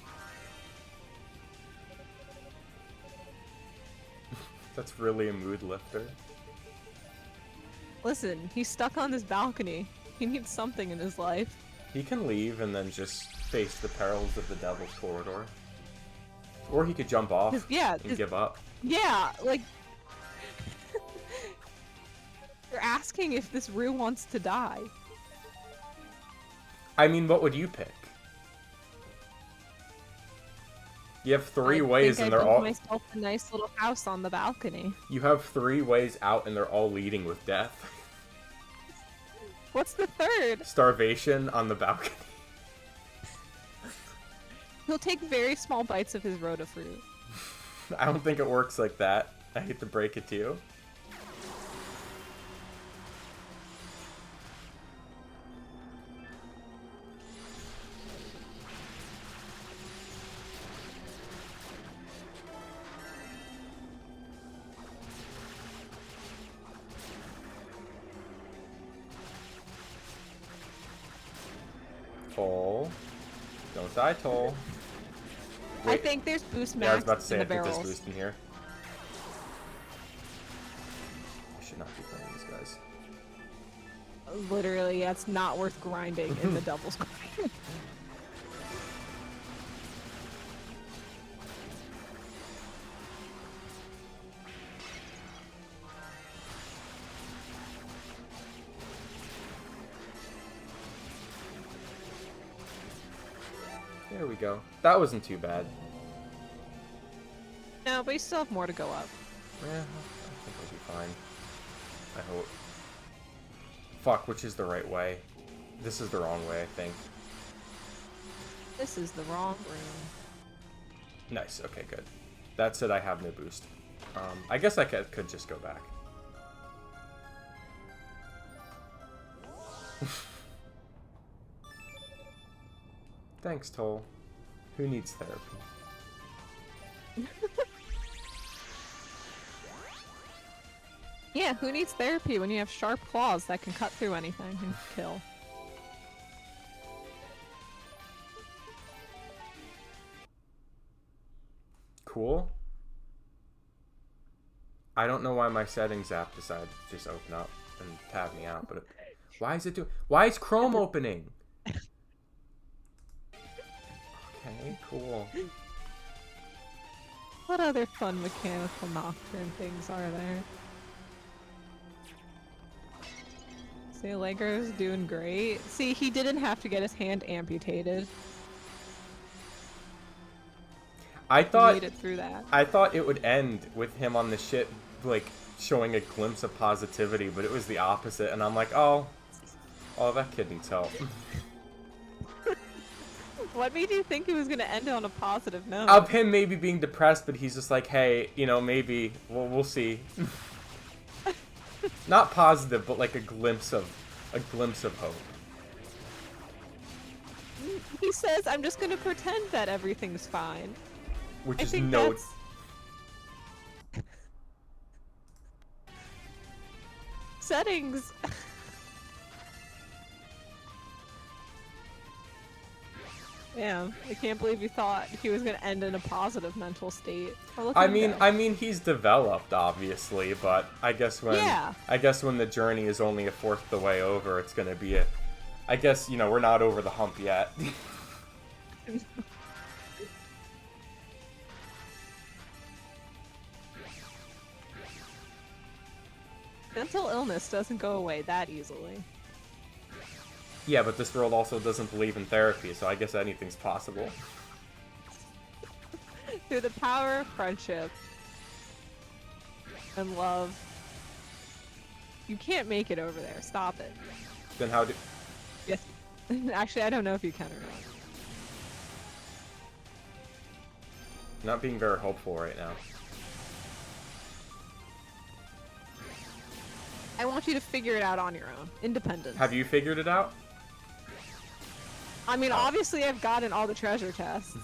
That's really a mood lifter. Listen, he's stuck on this balcony. He needs something in his life. He can leave and then just face the perils of the Devil's Corridor. Or he could jump off and give up. Yeah, like... You're asking if this Rue wants to die. I mean, what would you pick? You have three ways and they're all... I built myself a nice little house on the balcony. You have 3 ways out and they're all leading with death. What's the third? Starvation on the balcony. He'll take very small bites of his Rhoda fruit. I don't think it works like that. I hate to break it to you. Toal. Don't die, Toal. Wait. I think there's boost max Yeah, I was about to say, in I the think barrels. there's boost in here. I should not be playing these guys. Literally, yeah, it's not worth grinding in the Devil's Quarter. There we go. That wasn't too bad. No, but you still have more to go up. Yeah, I think I'll be fine. I hope. Fuck, which is the right way? This is the wrong way, I think. This is the wrong room. Nice, okay, good. That's it, I have no boost. I guess I could just go back. Thanks, Toal. Who needs therapy? Yeah, who needs therapy when you have sharp claws that can cut through anything and kill? Cool. I don't know why my settings app decided to just open up and tab me out, but why is it doing? Why is Chrome opening? Okay, cool. What other fun mechanical nocturne things are there? See, Allegro's doing great. See, he didn't have to get his hand amputated. I He thought made it through that. I thought it would end with him on the ship, like showing a glimpse of positivity, but it was the opposite, and I'm like, oh, that kid needs help. What made you think it was gonna end on a positive note? Of him maybe being depressed, but he's just like, hey, maybe we'll see. Not positive, but like a glimpse of hope. He says, "I'm just gonna pretend that everything's fine." Which I is think no. that's... Settings. Yeah, I can't believe you thought he was gonna end in a positive mental state. Oh, look at him go. I mean, he's developed, obviously, but I guess when the journey is only a fourth of the way over, it's gonna be I guess, we're not over the hump yet. Mental illness doesn't go away that easily. Yeah, but this world also doesn't believe in therapy, so I guess anything's possible. Through the power of friendship and love. You can't make it over there. Stop it. Then how do... Yes. Actually, I don't know if you can or not. Not being very hopeful right now. I want you to figure it out on your own. Independence. Have you figured it out? I mean, obviously I've gotten all the treasure chests.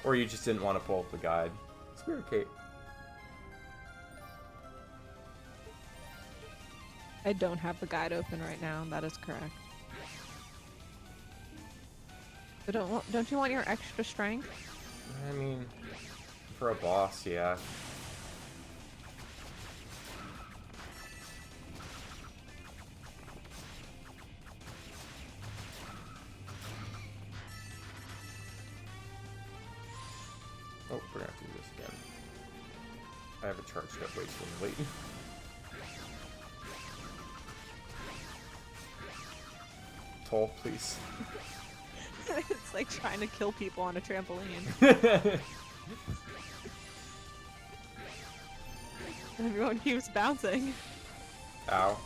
Or you just didn't want to pull up the guide. Spirit Cape. I don't have the guide open right now. That is correct. But don't you want your extra strength? I mean, for a boss, yeah. Oh, we're gonna have to do this again. I have a charged up way too late. Toal, please. It's like trying to kill people on a trampoline. Everyone keeps bouncing. Ow.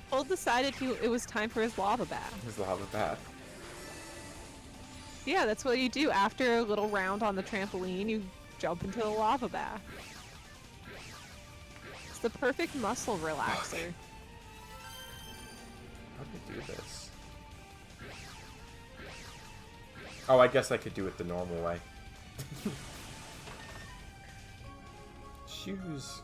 Toal decided it was time for his lava bath. His lava bath. Yeah, that's what you do after a little round on the trampoline. You jump into the lava bath. It's the perfect muscle relaxer. How do I do this? Oh, I guess I could do it the normal way. Shoes.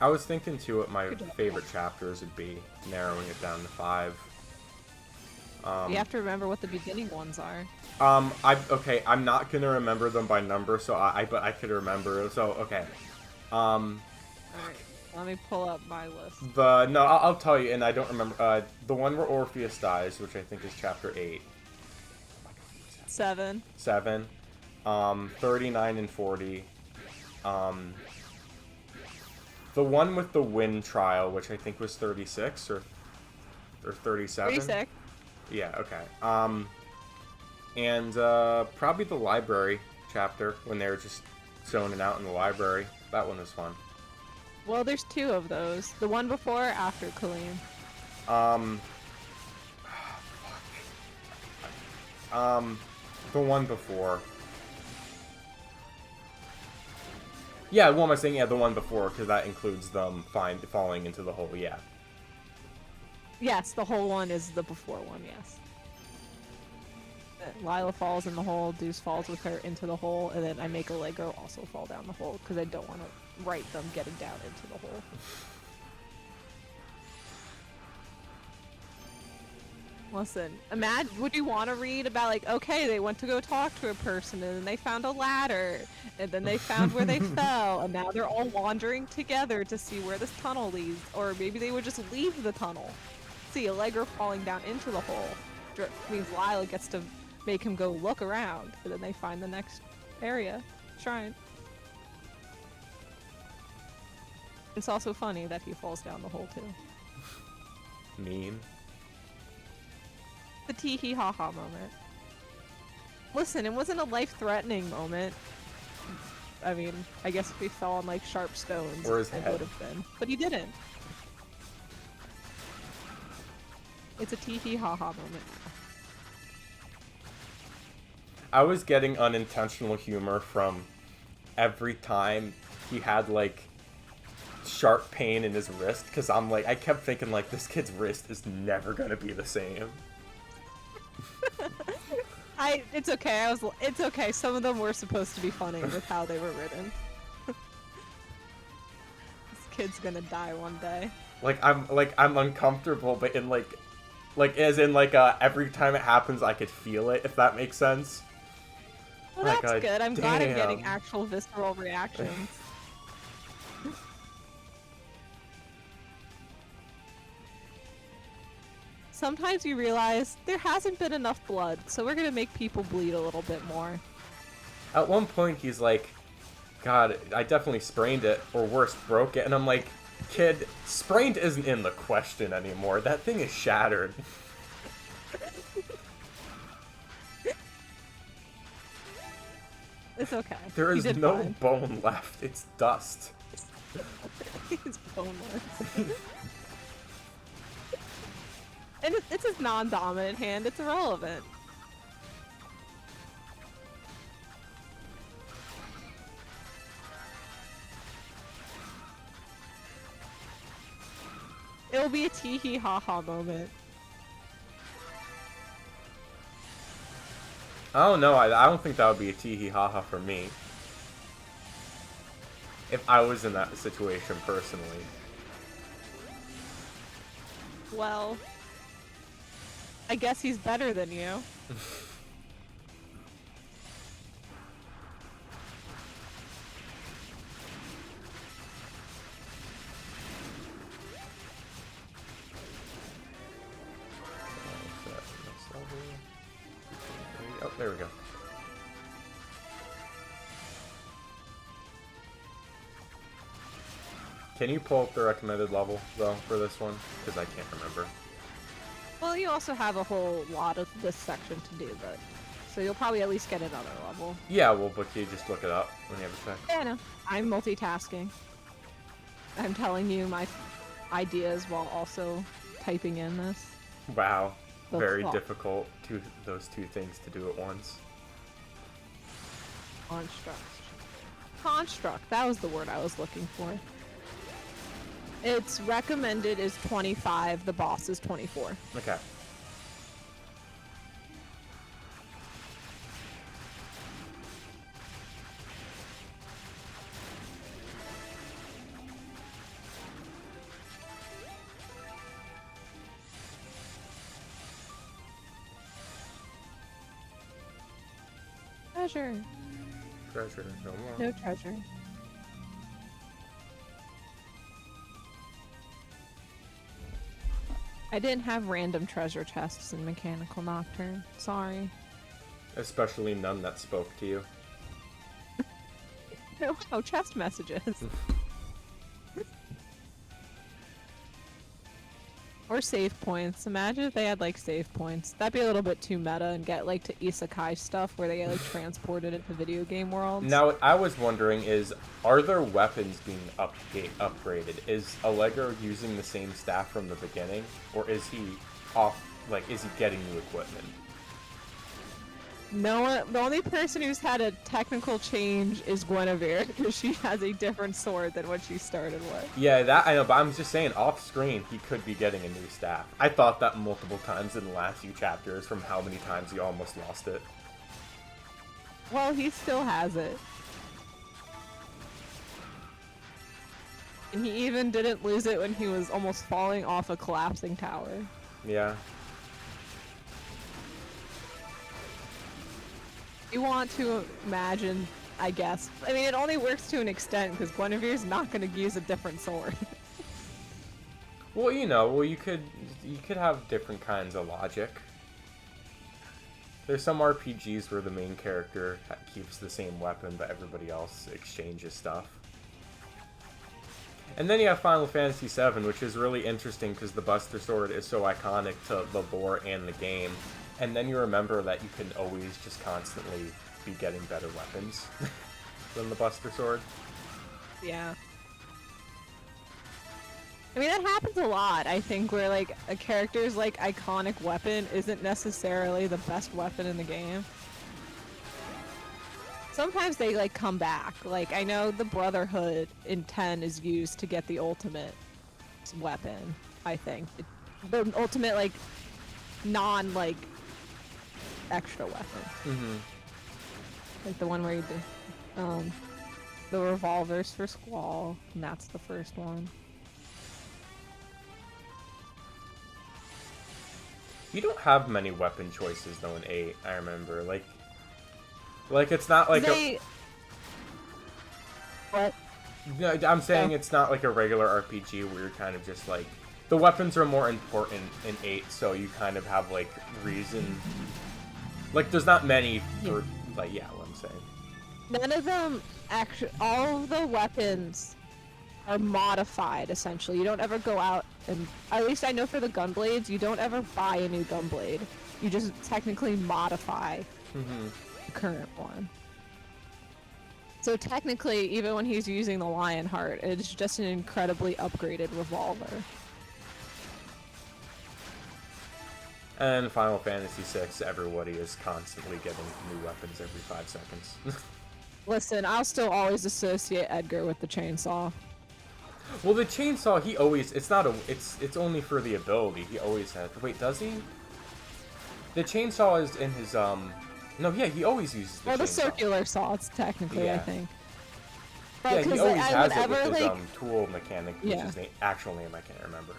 I was thinking too what my favorite chapters would be, narrowing it down to 5. You have to remember what the beginning ones are. Okay, I'm not gonna remember them by number, so but I could remember. So okay, Alright, let me pull up my list. no, I'll tell you, and I don't remember. The one where Orpheus dies, which I think is chapter 8. 7. 7. 39 and 40. The one with the wind trial, which I think was 36 or 37. 36. Yeah, okay. And probably the library chapter when they were just zoning out in the library. That one was fun. Well, there's 2 of those. The one before or after Colleen? The one before. Yeah, what am I saying? Yeah, the one before, because that includes them falling into the hole, yeah. Yes, the whole one is the before one, yes. Lila falls in the hole, Deuce falls with her into the hole, and then I make Allegro also fall down the hole, because I don't want to write them getting down into the hole. Listen, imagine, would you want to read about, like, okay, they went to go talk to a person, and then they found a ladder, and then they found where they fell, and now they're all wandering together to see where this tunnel leads, or maybe they would just leave the tunnel. See, Allegro falling down into the hole means Lila gets to make him go look around, and then they find the next area, shrine. It's also funny that he falls down the hole, too. Mean. The tee-hee-ha-ha moment. Listen, it wasn't a life-threatening moment. I mean, I guess if he fell on, like, sharp stones, Or his it head. would have been. But he didn't. It's a tee-hee-ha-ha moment. I was getting unintentional humor from every time he had, like, sharp pain in his wrist, because I kept thinking, like, this kid's wrist is never gonna be the same. It's okay. It's okay. Some of them were supposed to be funny with how they were written. This kid's gonna die one day. I'm uncomfortable, but in every time it happens, I could feel it, if that makes sense. Well, Like, that's good. I'm glad I'm getting damn. actual visceral reactions. Sometimes you realize there hasn't been enough blood, so we're gonna make people bleed a little bit more. At one point, he's like, God, I definitely sprained it, or worse, broke it. And I'm like, kid, sprained isn't in the question anymore. That thing is shattered. It's okay. There He is did no fine. bone left. It's dust. He's boneless. And it's his non-dominant hand. It's irrelevant. It'll be a tee-hee-ha-ha moment. I don't know. I don't think that would be a tee-hee-ha-ha for me. If I was in that situation personally. Well, I guess he's better than you. Oh, there we go. Can you pull up the recommended level, though, for this one? Because I can't remember. Well, you also have a whole lot of this section to do, but so you'll probably at least get another level. Yeah, well, but can you just look it up when you have a sec? Yeah, I know. I'm multitasking. I'm telling you my ideas while also typing in this. Wow. The Very plot. difficult, those two things to do at once. Construct. Construct. That was the word I was looking for. Its recommended is 25. The boss is 24. Okay. Treasure. Treasure, no more. No treasure. I didn't have random treasure chests in Mechanical Nocturne. Sorry. especially none that spoke to you. No, chest messages. Or save points. Imagine if they had like save points. That'd be a little bit too meta and get like to isekai stuff where they get like transported into video game worlds. Now, what I was wondering is, are their weapons being upgraded? Is Allegro using the same staff from the beginning, or is he off? Like, is he getting new equipment? No one, the only person who's had a technical change is Guinevere, because she has a different sword than what she started with. Yeah, that I know, but I'm just saying, off screen, he could be getting a new staff. I thought that multiple times in the last few chapters from how many times he almost lost it. Well, he still has it. And he even didn't lose it when he was almost falling off a collapsing tower. Yeah. You want to imagine, I guess. I mean, it only works to an extent, because Guinevere's not going to use a different sword. Well, you know, well you could have different kinds of logic. There's some RPGs where the main character keeps the same weapon, but everybody else exchanges stuff. And then you have Final Fantasy VII, which is really interesting because the Buster Sword is so iconic to the lore and the game. And then you remember that you can always just constantly be getting better weapons than the Buster Sword. Yeah. I mean, that happens a lot, I think, where, like, a character's, like, iconic weapon isn't necessarily the best weapon in the game. Sometimes they, like, come back. Like, I know the Brotherhood in 10 is used to get the ultimate weapon, I think. The ultimate, like, non, extra weapon. Mm-hmm. Like the one where you do, the revolvers for Squall, and that's the first one. You don't have many weapon choices though in 8, I remember. Like it's not like What? No, I'm saying it's not like a regular RPG where you're kind of just like... The weapons are more important in 8, so you kind of have, like, reason... Like, there's not many for... Like, yeah, what I'm saying. None of them actually... All of the weapons are modified, essentially. You don't ever go out and... At least I know for the Gunblades, you don't ever buy a new Gunblade. You just technically modify the current one. So technically, even when he's using the Lionheart, it's just an incredibly upgraded revolver. And in Final Fantasy VI, everybody is constantly getting new weapons every 5 seconds. Listen, I'll still always associate Edgar with the chainsaw. Well, the chainsaw, he always... It's not a... It's only for the ability. He always has... Wait, does he? The chainsaw is in his, No, yeah, he always uses the chainsaw. Or the circular saw, it's technically, Yeah. I think. Yeah, he always has it with his, like... Toal mechanic, which Yeah. his actual name I can't remember.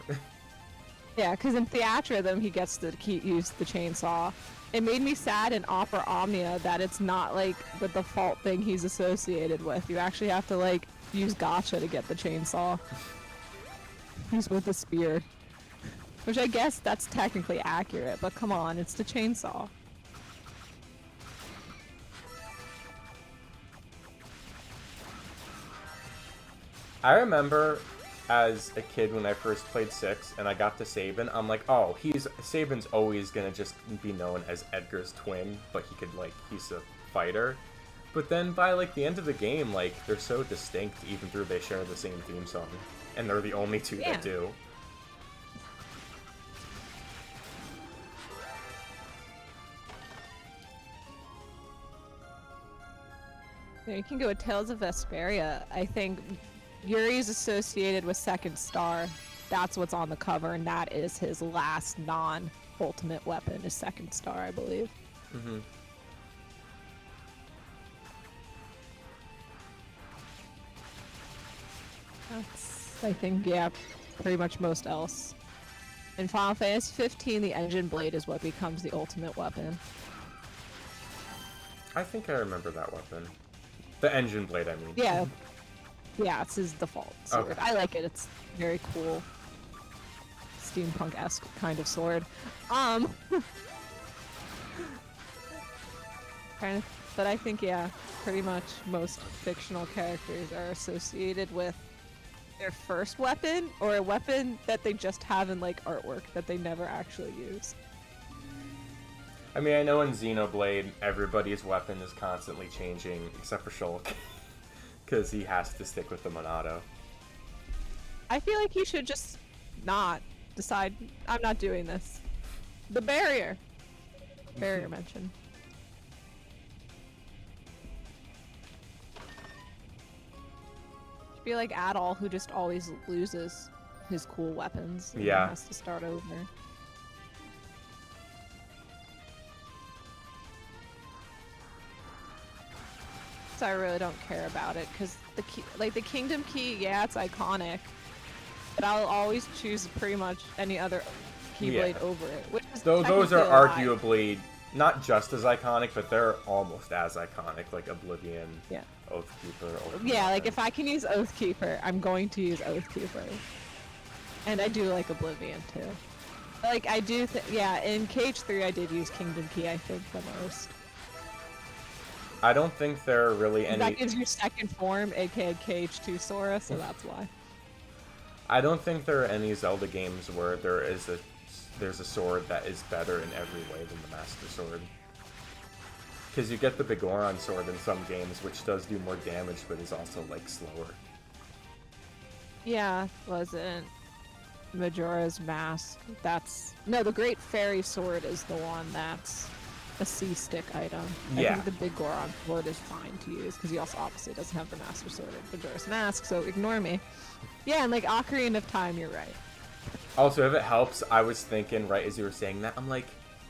Yeah, because in Theatrhythm, he gets to use the chainsaw. It made me sad in Opera Omnia that it's not, like, the default thing he's associated with. You actually have to, like, use gacha to get the chainsaw. He's with the spear. Which I guess that's technically accurate, but come on, it's the chainsaw. I remember as a kid when I first played 6 and I got to Sabin, I'm like, oh, Sabin's always gonna just be known as Edgar's twin, but he's a fighter. But then by, like, the end of the game, like, they're so distinct even though they share the same theme song. And they're the only two that do. You can go with Tales of Vesperia. I think Yuri's associated with Second Star. That's what's on the cover, and that is his last non-ultimate weapon, is Second Star, I believe. Mm-hmm. That's, I think, yeah, pretty much most else. In Final Fantasy 15, the Engine Blade is what becomes the ultimate weapon. I think I remember that weapon. The engine blade, I mean. Yeah. Yeah, it's his default sword. Okay. I like it. It's very cool. Steampunk-esque kind of sword. kind of, but I think, yeah, pretty much most fictional characters are associated with their first weapon or a weapon that they just have in like artwork that they never actually use. I mean, I know in Xenoblade, everybody's weapon is constantly changing, except for Shulk, because he has to stick with the Monado. I feel like you should just not decide, I'm not doing this. The barrier. Barrier mention. Should be like Adol, who just always loses his cool weapons and Yeah. has to start over. So I really don't care about it because the key, like the Kingdom Key, yeah, it's iconic, but I'll always choose pretty much any other Keyblade Yeah. over it. Which is Those are technically a lie. arguably not just as iconic, but they're almost as iconic, like Oblivion, Yeah. Oathkeeper. Yeah, like if I can use Oathkeeper, I'm going to use Oathkeeper. And I do like Oblivion too. Like I do, yeah. In KH3, I did use Kingdom Key. I think the most. I don't think there are really any. That gives you second form, aka KH2 Sora, so that's why. I don't think there are any Zelda games where there's a sword that is better in every way than the Master Sword. Because you get the Bigoron sword in some games, which does do more damage, but is also like slower. Yeah, wasn't Majora's Mask? That's no, the Great Fairy Sword is the one that's a C-stick item. Yeah. I think the Bigoron sword is fine to use because he also obviously doesn't have the Master Sword of Majora's Mask, so ignore me. Yeah, and like Ocarina of Time, you're right. Also, if it helps, I was thinking right as you were saying that, I'm like,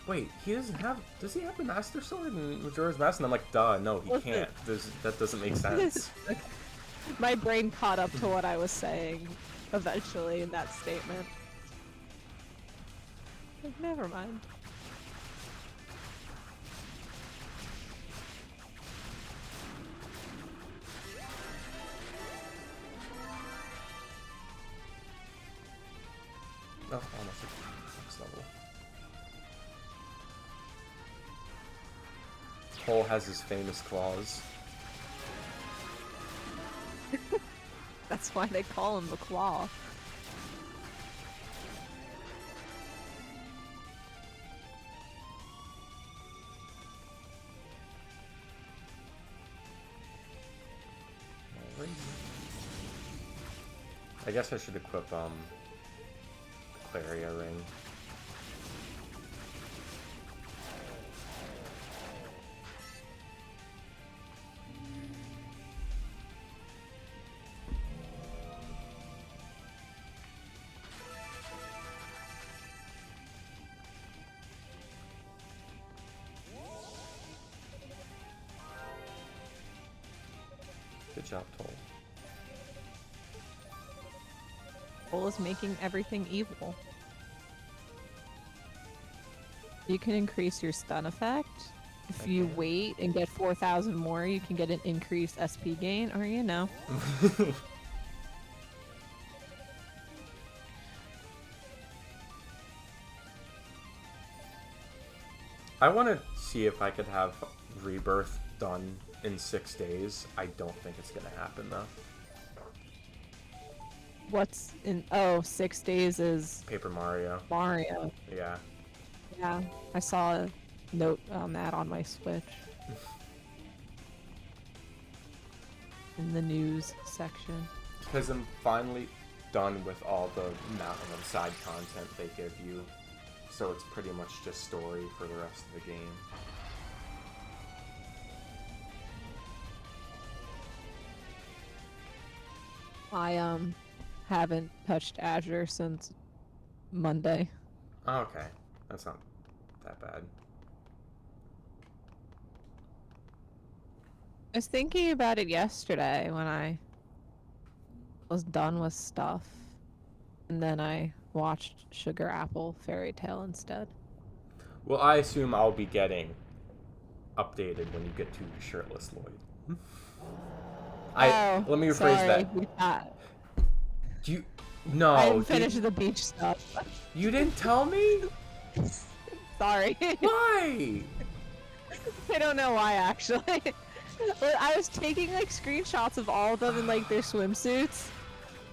wait, does he have the Master Sword in Majora's Mask? And I'm like, duh, no, he can't. That doesn't make sense. My brain caught up to what I was saying eventually in that statement. Like, never mind. Oh, almost next level. Toal has his famous claws. That's why they call him the Claw. I guess I should equip Claria ring. Good job, Toal. Toal is making everything evil. You can increase your stun effect. If you Okay. wait and get 4,000 more, you can get an increased SP gain, or you know. I want to see if I could have Rebirth done in 6 days. I don't think it's gonna happen though. What's in 6 days is Paper Mario. Mario. Yeah. Yeah, I saw a note on that on my Switch. In the news section. Because I'm finally done with all the mountain of side content they give you. So it's pretty much just story for the rest of the game. I haven't touched Azure since Monday. Oh, okay. That's not that bad. I was thinking about it yesterday when I was done with stuff. And then I watched Sugar Apple Fairy Tale instead. Well, I assume I'll be getting updated when you get to Shirtless Lloyd. Let me rephrase sorry, that. we thought- Do you... No. I didn't finish the beach stuff. You didn't tell me? Sorry. Why? I don't know why actually. But I was taking like screenshots of all of them in like their swimsuits.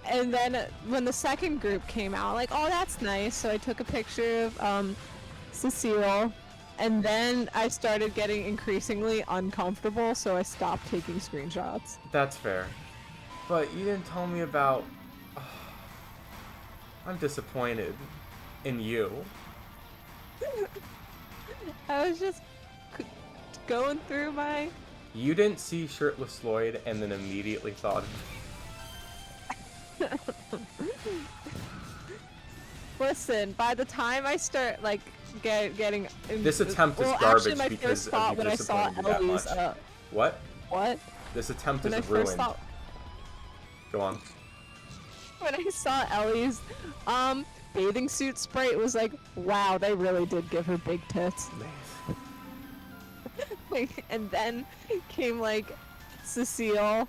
And then when the second group came out, like, oh, that's nice. So I took a picture of Cecile, and then I started getting increasingly uncomfortable, so I stopped taking screenshots. That's fair. But you didn't tell me about... I'm disappointed in you. I was just going through my... You didn't see Shirtless Lloyd and then immediately thought of me. Listen, by the time I start, like, getting... This attempt is well, garbage actually, my because first of thought you when I saw disappointing me that Ellie's, much. What? What? This attempt When I is first ruined. thought... Go on. When I saw Ellie's, bathing suit spray, it was like, wow, they really did give her big tits. And then came, like, Cecile,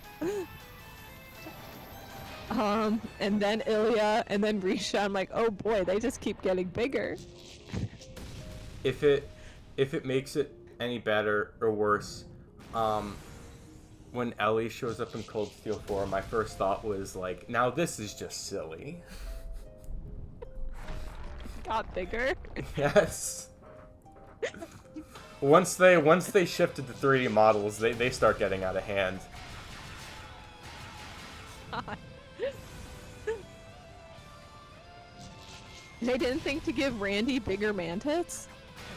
and then Ilya, and then Risha. I'm like, oh boy, they just keep getting bigger. If it makes it any better or worse, when Ellie shows up in Cold Steel 4, my first thought was like, now this is just silly. Got bigger. Yes. Once they shifted to 3D models, they start getting out of hand. God. They didn't think to give Randy bigger man tits?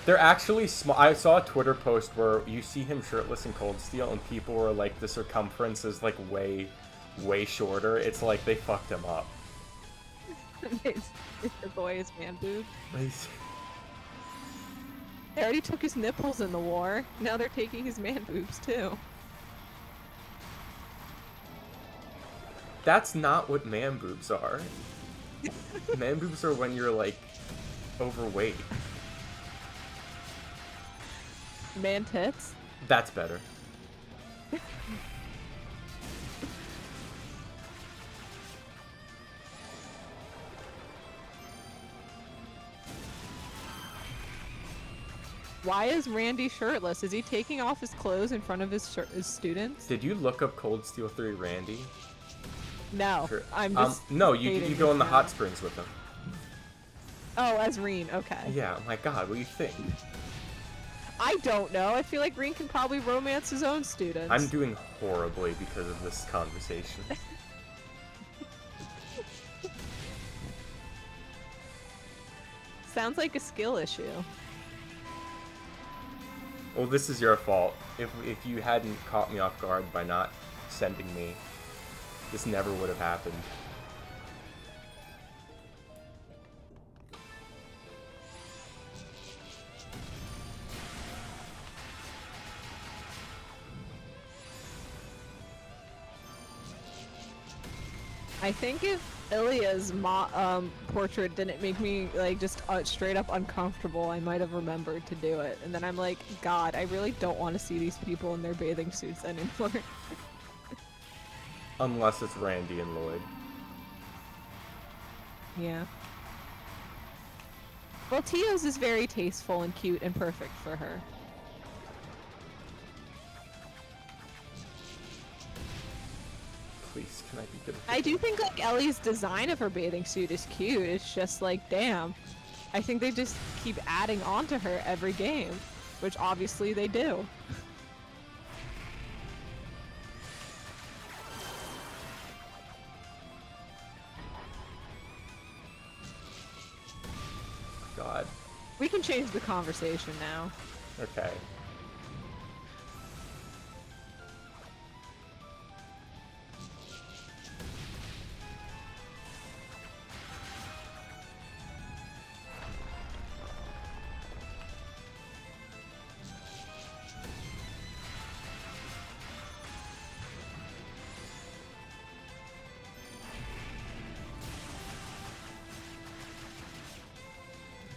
They're actually small. I saw a Twitter post where you see him shirtless in Cold Steel, and people were like, the circumference is like way shorter. It's like they fucked him up. It's the boy's man boob. Nice. They already took his nipples in the war. Now they're taking his man boobs too. That's not what man boobs are. Man boobs are when you're like overweight. Man tits? That's better. Why is Randy shirtless? Is he taking off his clothes in front of his students? Did you look up Cold Steel 3 Randy? No, Sure. I'm just No, you hating go in the him hot now. springs with him. Oh, as Reen, okay. Yeah, my god, what do you think? I don't know. I feel like Reen can probably romance his own students. I'm doing horribly because of this conversation. Sounds like a skill issue. Well, this is your fault. If you hadn't caught me off guard by not sending me, this never would have happened. I think if Ilya's portrait didn't make me like just straight up uncomfortable, I might have remembered to do it. And then I'm like, God, I really don't want to see these people in their bathing suits anymore. Unless it's Randy and Lloyd. Yeah. Well, Tio's is very tasteful and cute and perfect for her. Please, can I be good at I do think like Ellie's design of her bathing suit is cute. It's just like, damn. I think they just keep adding on to her every game, which obviously they do. God. We can change the conversation now. Okay.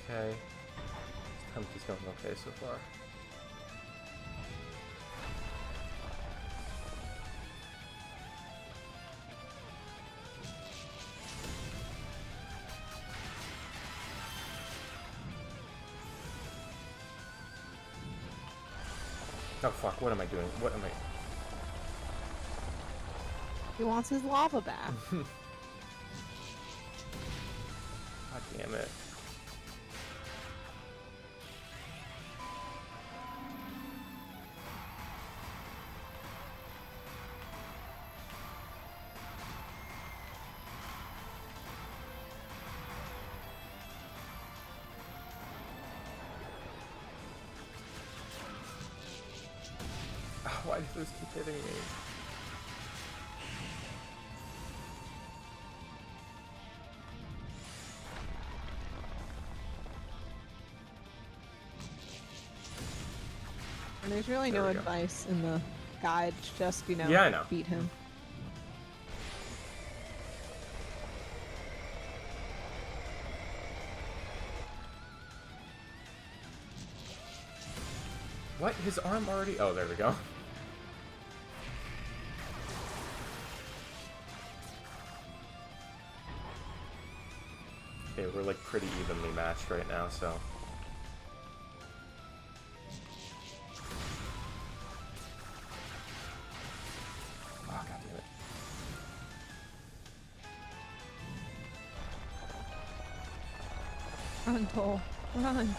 Okay. This attempt is going okay so far. Oh fuck, what am I doing? What am I... He wants his lava back. God damn it. Why do those keep hitting me? And there's really There no we go. advice in the guide, just, you know, Yeah, I know. beat him. What? His arm already... Oh, there we go. Okay, we're like pretty evenly matched right now, so... Oh, god damn it. Run, Toal. Run.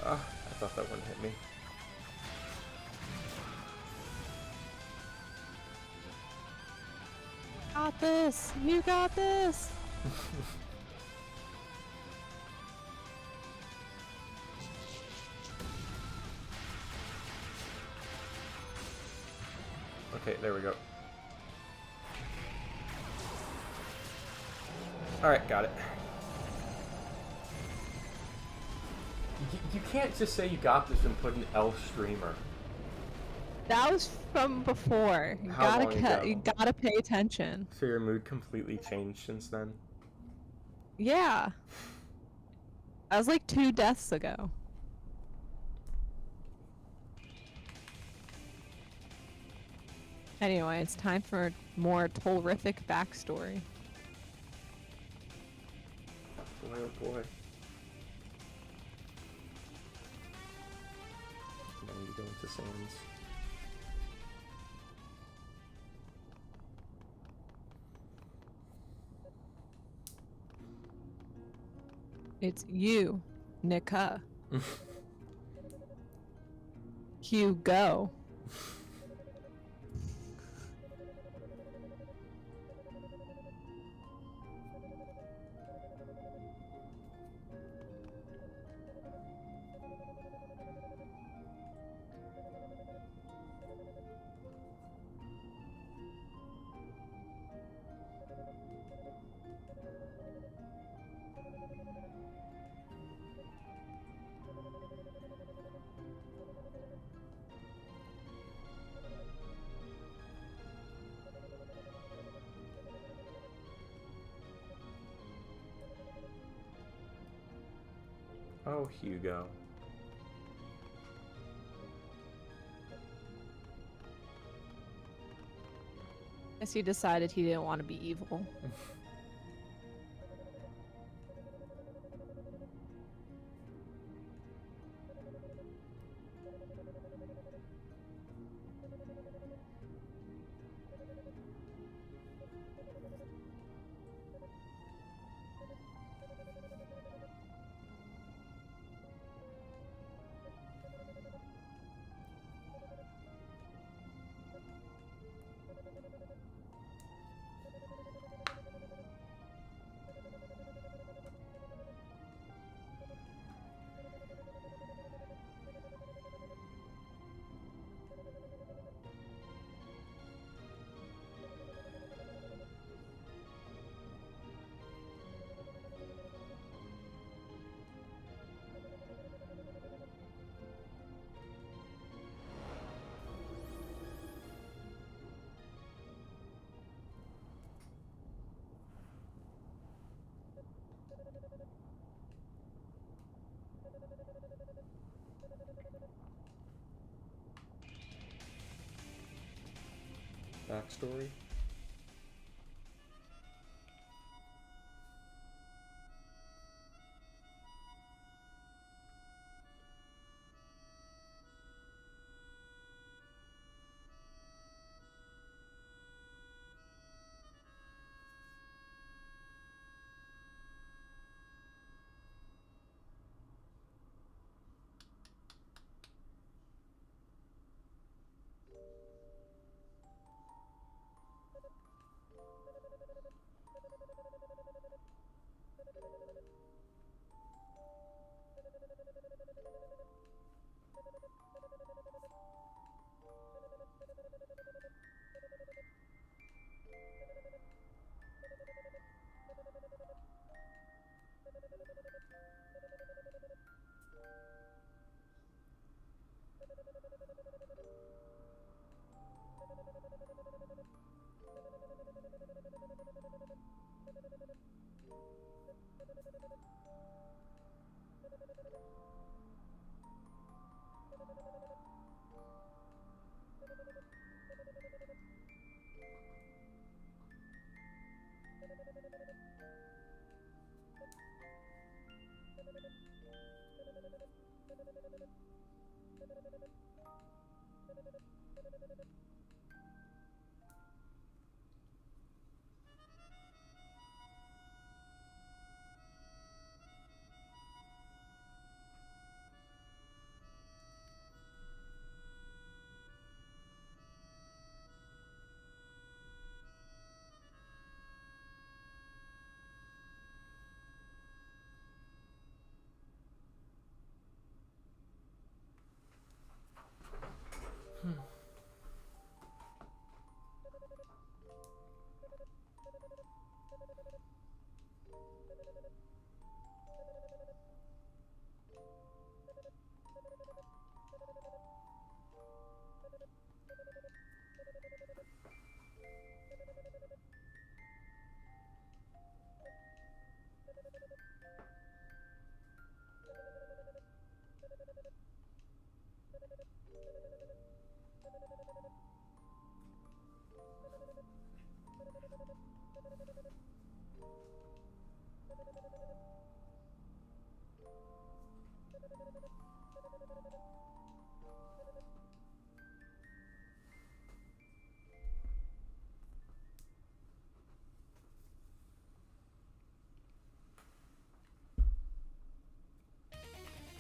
Ah, I thought that wouldn't hit me. Got this. You got this. Okay, there we go. Alright, got it. You can't just say you got this and put an L streamer. That was from before. You How gotta long ago? you gotta pay attention. So your mood completely changed since then? Yeah. That was like 2 deaths ago. Anyway, it's time for more Toal-rific backstory. Boy, oh boy. I need to go into Sands. It's you, Nika. Hugo. Oh, Hugo. Guess he decided he didn't want to be evil. backstory.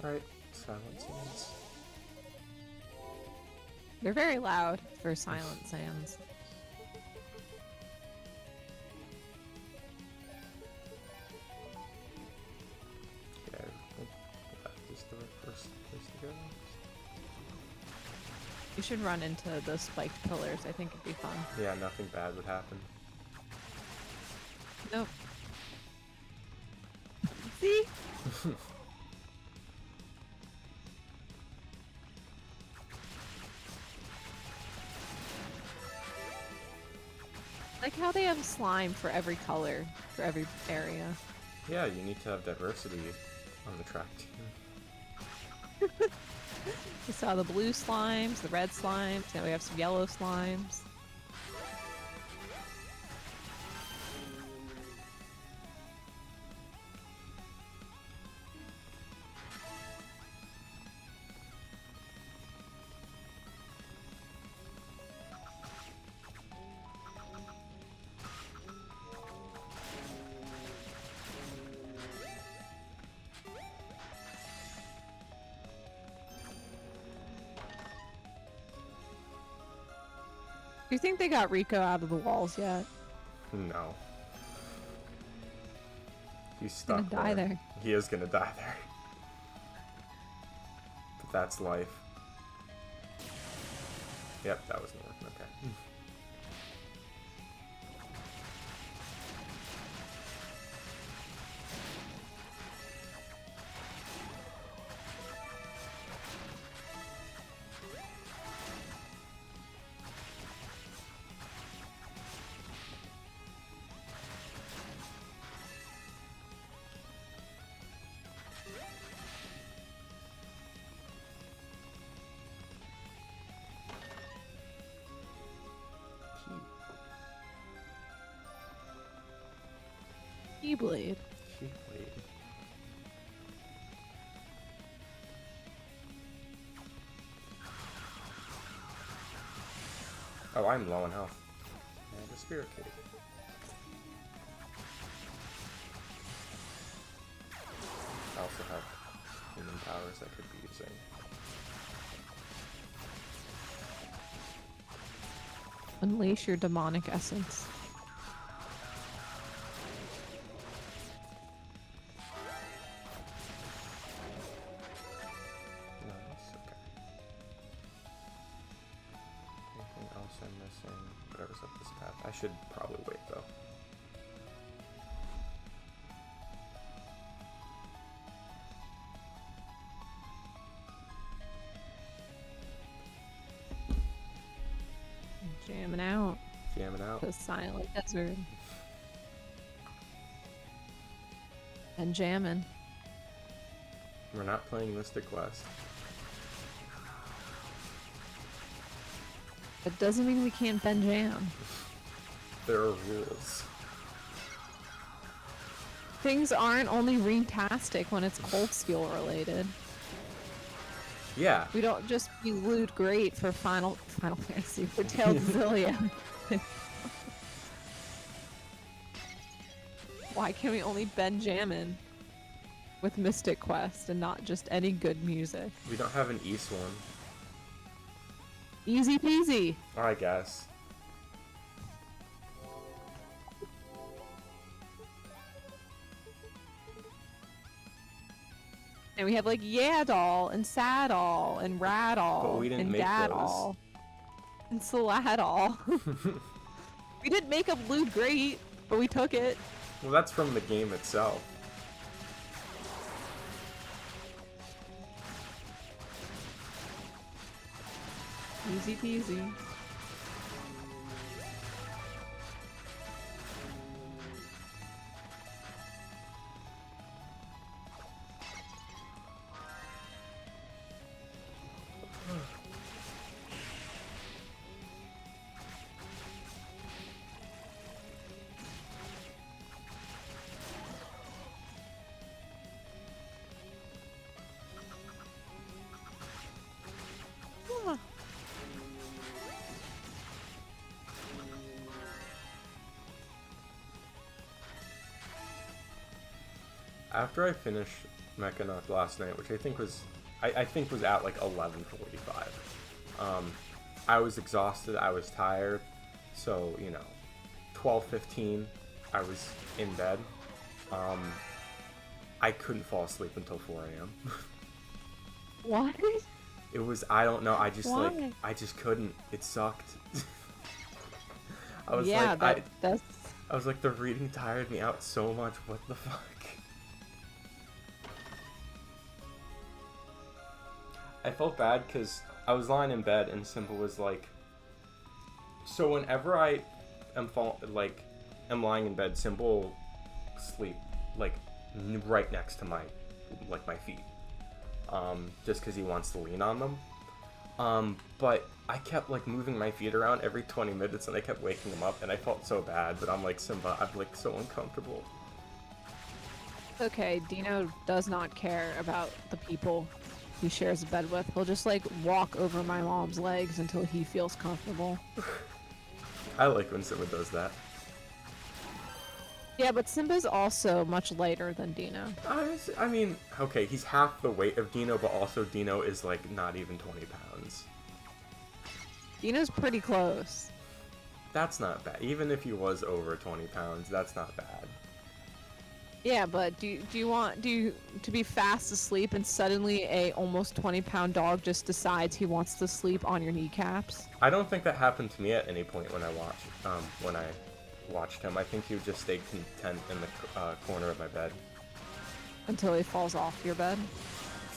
Alright, silent scenes. They're very loud for silent sounds. Yeah, I think that is the first place to go. You should run into the spiked pillars. I think it'd be fun. Yeah, nothing bad would happen. Nope. See? Like how they have slime for every color, for every area. Yeah, you need to have diversity on the track team. We saw the blue slimes, the red slimes, now we have some yellow slimes. Do you think they got Rico out of the walls yet? No. He's He's stuck gonna die there. He is gonna die there. But that's life. Yep, that wasn't working. Okay. Keyblade. Keyblade. Oh, I'm low on health. And a spirit cake. I also have human powers I could be using. Unleash your demonic essence. Nice, okay. Anything else I'm missing? Whatever's up this path. I should probably wait though. Jamming out. Jamming out. The silent desert. And jamming. We're not playing Mystic Quest. It doesn't mean we can't bend jam. There are rules. Things aren't only ring-tastic when it's cold steel related. Yeah. We don't just be loot great for Final Fantasy, for Tales of Sylvia. Why can't we only bend jammin' with Mystic Quest and not just any good music? We don't have an East one. Easy peasy. I guess. And we have like Yadol and Sadol and Radol But we didn't and make Dadol and Saladol. We didn't make up loot great, but we took it. Well, that's from the game itself. Easy peasy. Ah. After I finished Mechanock last night, which I think was at like 11:45. I was exhausted. I was tired. So 12:15, I was in bed. I couldn't fall asleep until 4 a.m. What? It was, I don't know. I just Why? I just couldn't. It sucked. I was Yeah, like, that's I was like, the reading tired me out so much. What the fuck? I felt bad because I was lying in bed and Simba was like, so whenever I am lying in bed, Simba will sleep like right next to my feet, just because he wants to lean on them. But I kept like moving my feet around every 20 minutes and I kept waking him up and I felt so bad. But I'm like, Simba, I'm like so uncomfortable. okay. Dino does not care about the people he shares a bed with. He'll just like walk over my mom's legs until he feels comfortable. I like when Simba does that. Yeah, but Simba's also much lighter than Dino. I mean, okay, he's half the weight of Dino, but also Dino is like not even 20 pounds. Dino's pretty close. That's not bad. Even if he was over 20 pounds, that's not bad. Yeah, but do you want to be fast asleep and suddenly a almost 20-pound dog just decides he wants to sleep on your kneecaps? I don't think that happened to me at any point when I watched him. I think he would just stay content in the corner of my bed. Until he falls off your bed?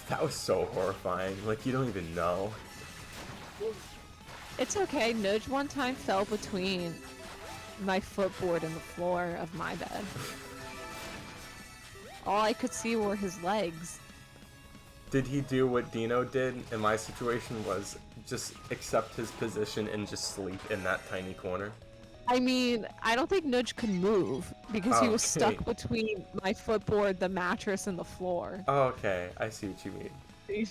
That was so horrifying. Like, you don't even know. It's okay. Nudge one time fell between my footboard and the floor of my bed. All I could see were his legs. Did he do what Dino did in my situation, was just accept his position and just sleep in that tiny corner? I mean, I don't think Nudge could move because he was Okay. stuck between my footboard, the mattress, and the floor. Okay, I see what you mean.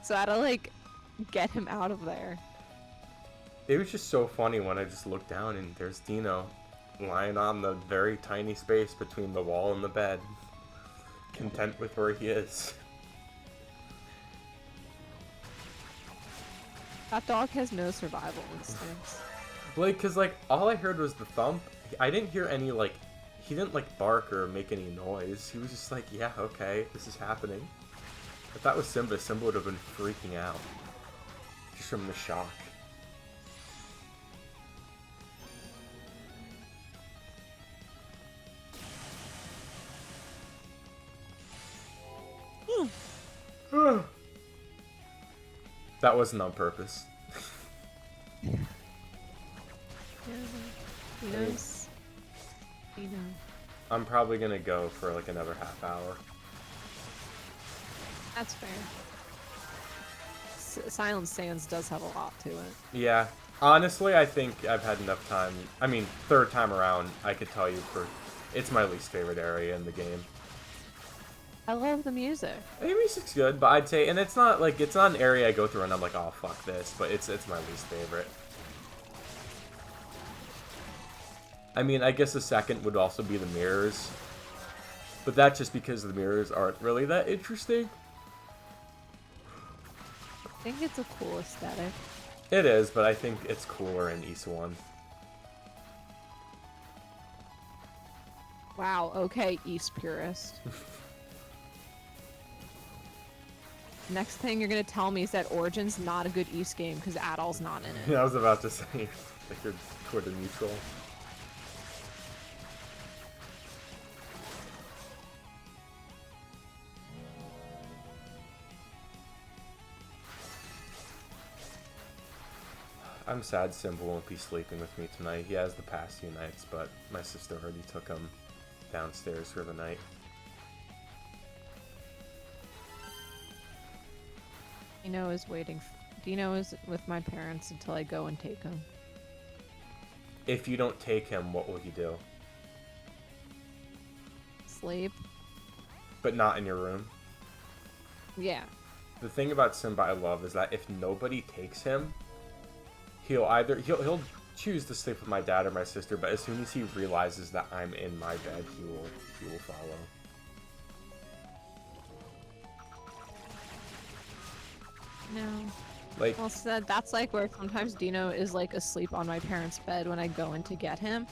So I had to like get him out of there. It was just so funny when I just looked down and there's Dino lying on the very tiny space between the wall and the bed, content with where he is. That dog has no survival instincts. Like, cause like all I heard was the thump. I didn't hear any like, he didn't like bark or make any noise. He was just like, yeah, okay, this is happening. If that was Simba, Simba would have been freaking out just from the shock. That wasn't on purpose. Yes. I'm probably gonna go for like another half hour. That's fair. Silent Sands does have a lot to it. Yeah. Honestly, I think I've had enough time. I mean, third time around, I could tell you it's my least favorite area in the game. I love the music. The music's good, but I'd say, and it's not an area I go through and I'm like, oh fuck this, but it's my least favorite. I mean, I guess the second would also be the mirrors, but that's just because the mirrors aren't really that interesting. I think it's a cool aesthetic. It is, but I think it's cooler in East 1. Wow, okay, East Purist. Next thing you're gonna tell me is that Origin's not a good East game because Adol's not in it. Yeah, I was about to say, like you're Twitter neutral. I'm sad Simba won't be sleeping with me tonight. He has the past few nights, but my sister already took him downstairs for the night. Dino is waiting. Dino is with my parents until I go and take him. If you don't take him, what will he do? Sleep. But not in your room? Yeah. The thing about Simba I love is that if nobody takes him, he'll choose to sleep with my dad or my sister, but as soon as he realizes that I'm in my bed, he will follow. No. Like, Well, so that's like where sometimes Dino is like asleep on my parents' bed when I go in to get him.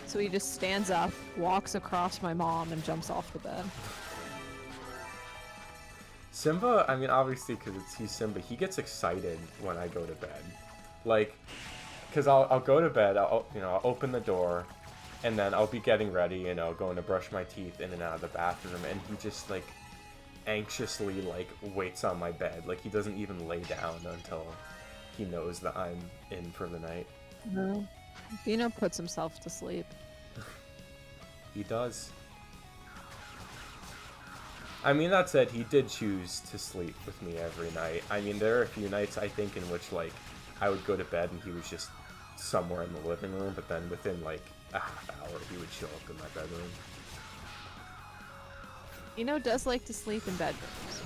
So he just stands up, walks across my mom, and jumps off the bed. Simba, I mean, obviously, because he's Simba, he gets excited when I go to bed. Like, because I'll go to bed, I'll open the door, and then I'll be getting ready, going to brush my teeth in and out of the bathroom, and he just, like, anxiously, like, waits on my bed. Like, he doesn't even lay down until he knows that I'm in for the night. No. Dino puts himself to sleep. He does. I mean, that said, he did choose to sleep with me every night. I mean, there are a few nights, I think, in which, like, I would go to bed and he was just somewhere in the living room, but then within, like, a half hour, he would show up in my bedroom. Dino does like to sleep in bedrooms.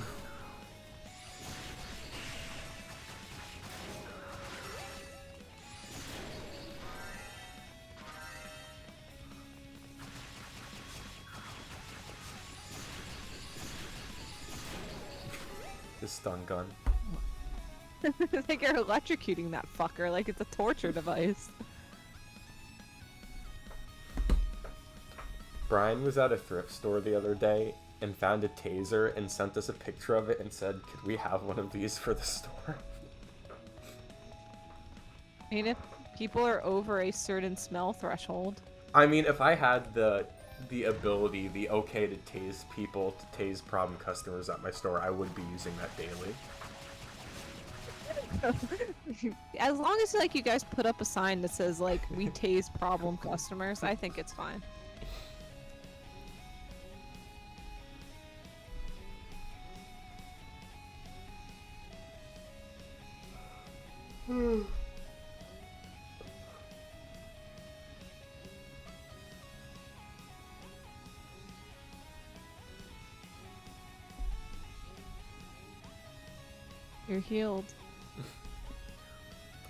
The stun gun. I think you're electrocuting that fucker like it's a torture device. Brian was at a thrift store the other day and found a taser and sent us a picture of it and said, could we have one of these for the store? I mean, if people are over a certain smell threshold. I mean, if I had the ability, the okay to tase people, to tase problem customers at my store, I would be using that daily. As long as like you guys put up a sign that says like we tase problem customers, I think it's fine. You're healed.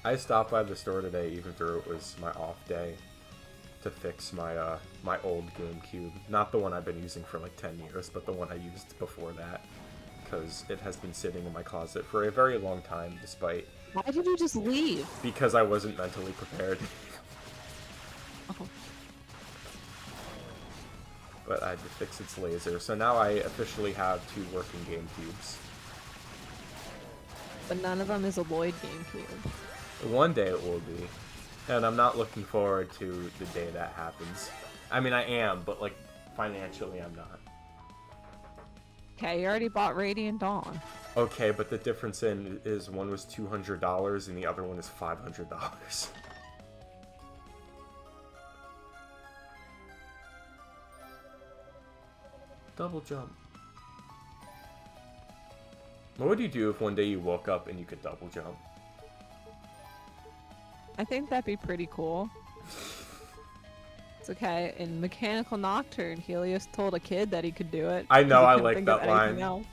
I stopped by the store today, even though it was my off day, to fix my my old GameCube. Not the one I've been using for like 10 years, but the one I used before that, because it has been sitting in my closet for a very long time, despite. Why did you just leave? Because I wasn't mentally prepared. Oh. But I had to fix its laser, so now I officially have 2 working GameCubes. But none of them is a Lloyd GameCube. One day it will be. And I'm not looking forward to the day that happens. I mean, I am, but, like, financially I'm not. Okay, you already bought Radiant Dawn. Okay, but the difference is one was $200 and the other one is $500. Double jump. What would you do if one day you woke up and you could double jump? I think that'd be pretty cool. It's okay. In Mechanical Nocturne, Helios told a kid that he could do it. I know, 'cause he I couldn't like think of that line. anything else.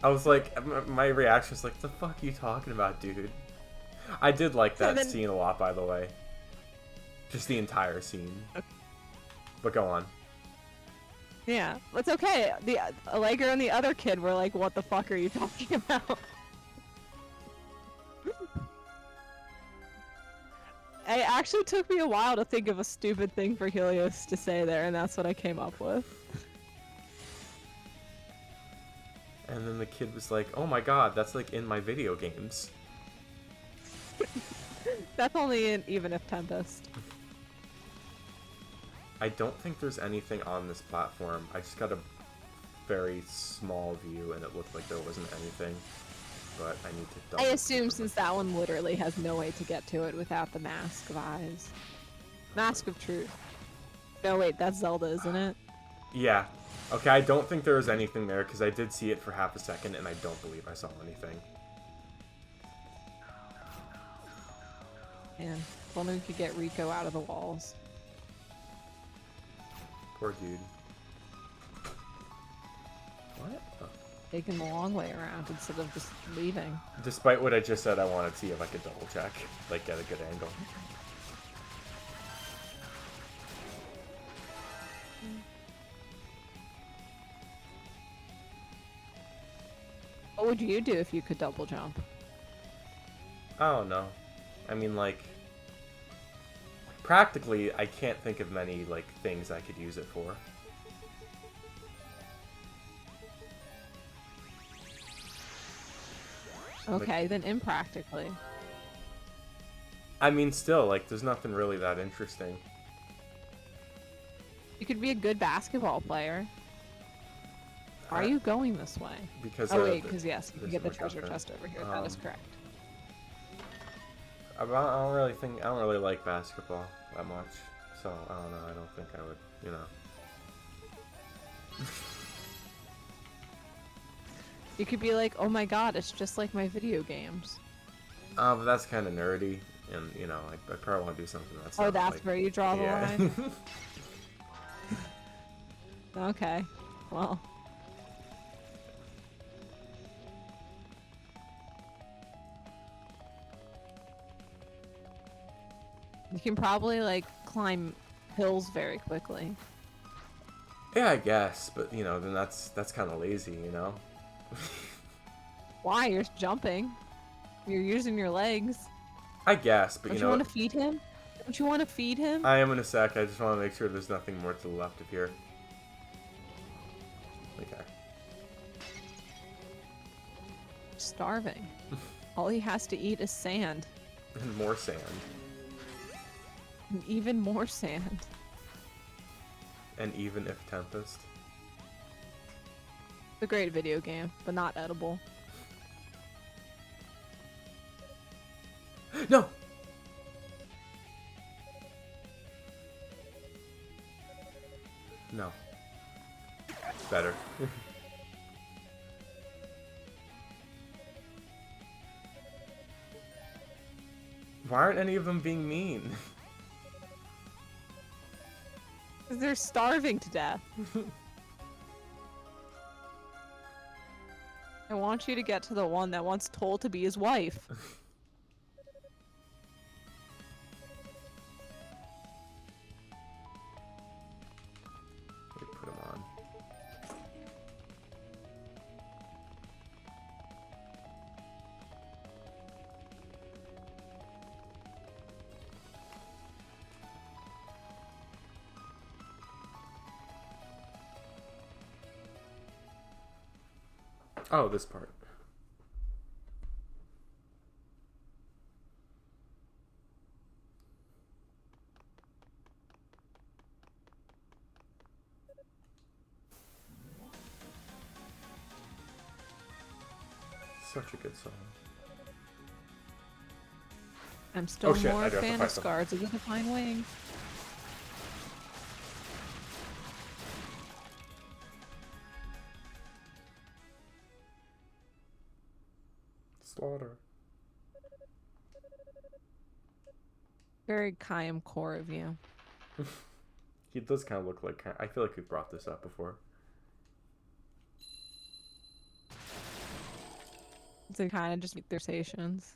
I was like, my reaction was like, the fuck are you talking about, dude? I did like that scene a lot, by the way. Just the entire scene. Okay. But go on. Yeah, it's okay. The Allegra and the other kid were like, "What the fuck are you talking about?" It actually took me a while to think of a stupid thing for Helios to say there, and that's what I came up with. And then the kid was like, oh my god, that's like in my video games. That's only in Even If Tempest. I don't think there's anything on this platform. I just got a very small view and it looked like there wasn't anything. But I need to double I assume since that one literally has no way to get to it without the Mask of Eyes. Mask of Truth. No, wait, that's Zelda, isn't it? Yeah. Okay, I don't think there was anything there because I did see it for half a second and I don't believe I saw anything. Man, if only we could get Rico out of the walls. Poor dude. What? Oh. Taking the long way around instead of just leaving. Despite what I just said, I wanted to see if I could double check, like get a good angle. What would you do if you could double jump? I don't know. I mean, like, practically, I can't think of many, like, things I could use it for. Okay, then impractically. I mean, still, like, there's nothing really that interesting. You could be a good basketball player. Why are you going this way? Because oh wait, because yes, you can there's get the my treasure girlfriend. chest over here. That is correct. I don't really like basketball that much, so I don't know. I don't think I would, you know. You could be like, oh my god, it's just like my video games. But that's kind of nerdy, and you know, I probably want to do something that's. Oh, not, that's like, where you draw the yeah. line? Okay, well. You can probably, like, climb hills very quickly. Yeah, I guess, but you know, then that's kind of lazy, you know. Why? You're jumping. You're using your legs. I guess, but Don't you you know. want to feed him? Don't you want to feed him? I am in a sec. I just want to make sure there's nothing more to the left of here. Okay. Starving. All he has to eat is sand. And more sand. And even more sand. And even if Tempest. It's a great video game, but not edible. No! No. Better. Why aren't any of them being mean? Because they're starving to death. I want you to get to the one that wants Toal to be his wife. Let me put him on. Oh, this part. Such a good song. I'm still shit, more I a do have to fan fight of them. Scars of the Divine Wing. Slaughter. Very Kayam core of you. He does kind of look like... I feel like we've brought this up before. They kind of just make their stations.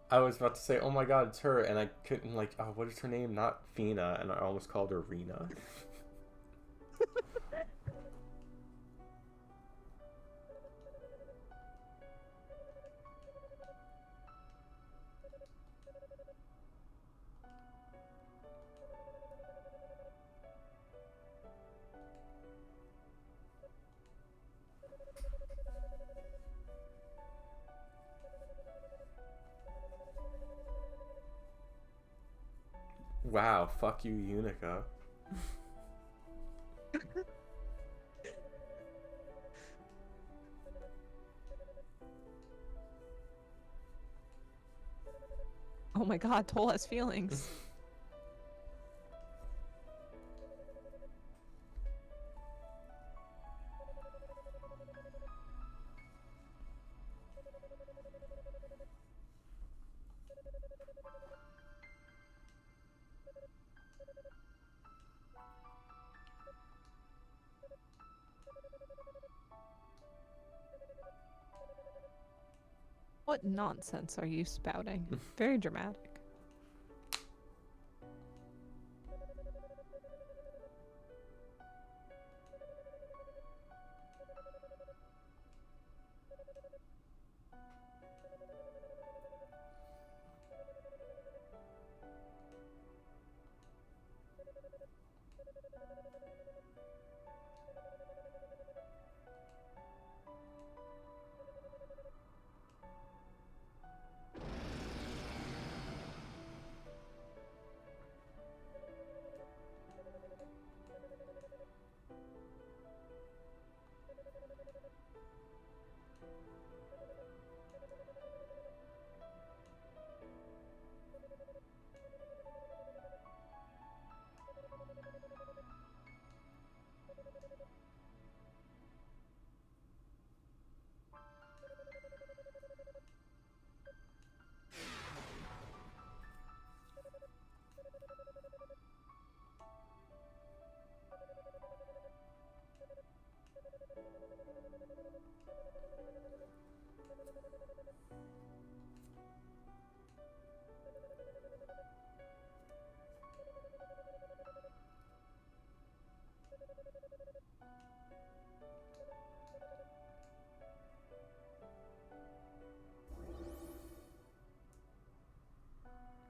I was about to say, oh my god, it's her, and I couldn't, like, oh, what is her name? Not Fina, and I almost called her Rena. Wow, fuck you, Unica. Oh my god, Toal has feelings. What nonsense are you spouting? Very dramatic.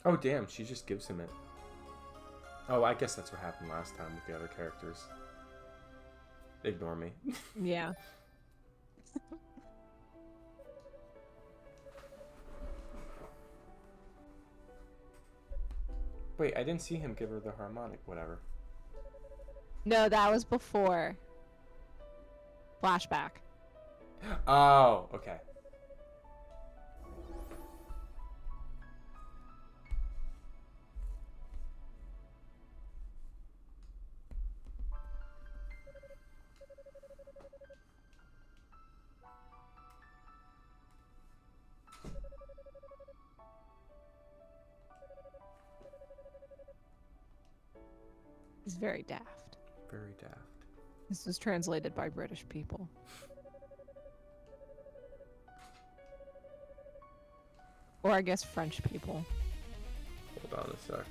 Oh, damn, she just gives him it. Oh, I guess that's what happened last time with the other characters. Ignore me. Yeah. Wait, I didn't see him give her the harmonic, whatever. No, that was before. Flashback. Oh, okay. He's very daft. Very daft. This is translated by British people. Or I guess French people. Hold on a sec.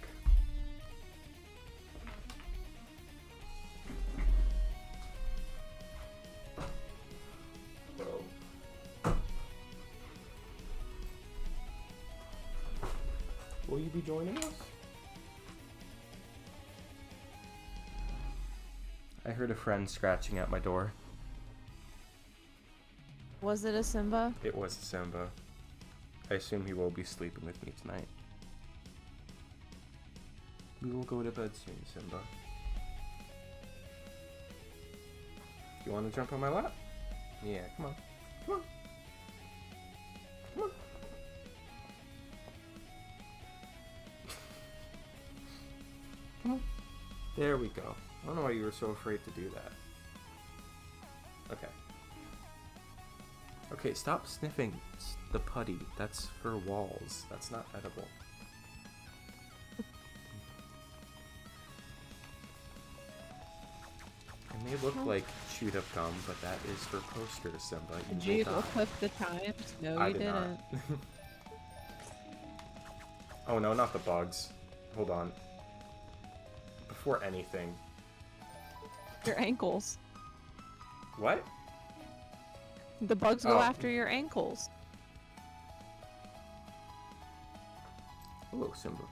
Will you be joining us? I heard a friend scratching at my door. Was it a Simba? It was Simba. I assume he will be sleeping with me tonight. We will go to bed soon, Simba. You want to jump on my lap? Yeah, come on. Come on. Come on. Come on. There we go. I don't know why you were so afraid to do that. Okay. Okay, stop sniffing the putty. That's for walls. That's not edible. It may look like chewed up gum, but that is for poster, Simba. Did you equip the times? No, I you did didn't. not. Oh no, not the bugs. Hold on. Before anything. Your ankles. What? The bugs go Oh. after your ankles. Hello, Simba.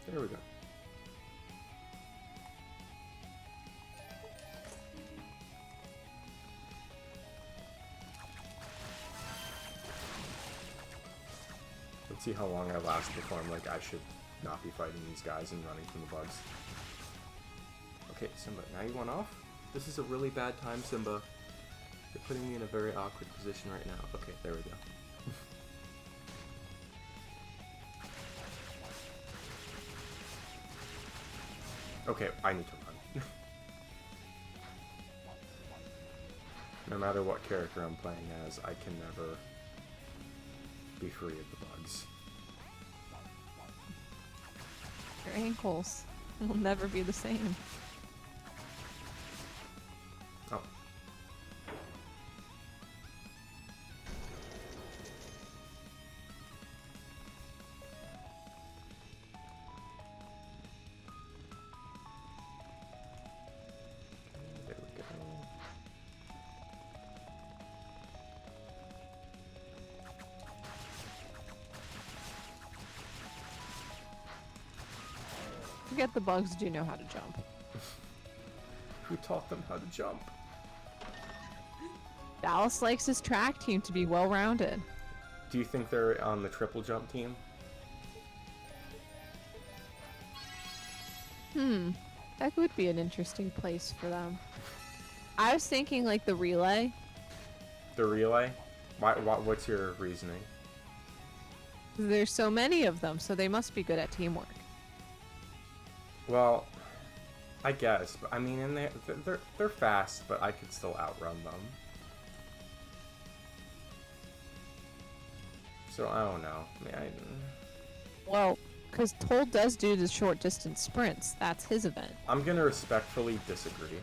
There we go. Let's see how long I last before I'm like, I should not be fighting these guys and running from the bugs. Okay, Simba, now you want off? This is a really bad time, Simba. You're putting me in a very awkward position right now. Okay, there we go. Okay, I need to run. No matter what character I'm playing as, I can never be free of the bugs. Your ankles will never be the same. Oh. There we go. Forget the bugs do know how to jump. Who taught them how to jump? Dallas likes his track team to be well-rounded. Do you think they're on the triple jump team? That would be an interesting place for them. I was thinking like the relay. The relay? What's your reasoning? There's so many of them, so they must be good at teamwork. Well, I guess, but I mean, and they're fast, but I could still outrun them. So I don't know. I mean, Well, because Toal does do the short distance sprints. That's his event. I'm gonna respectfully disagree.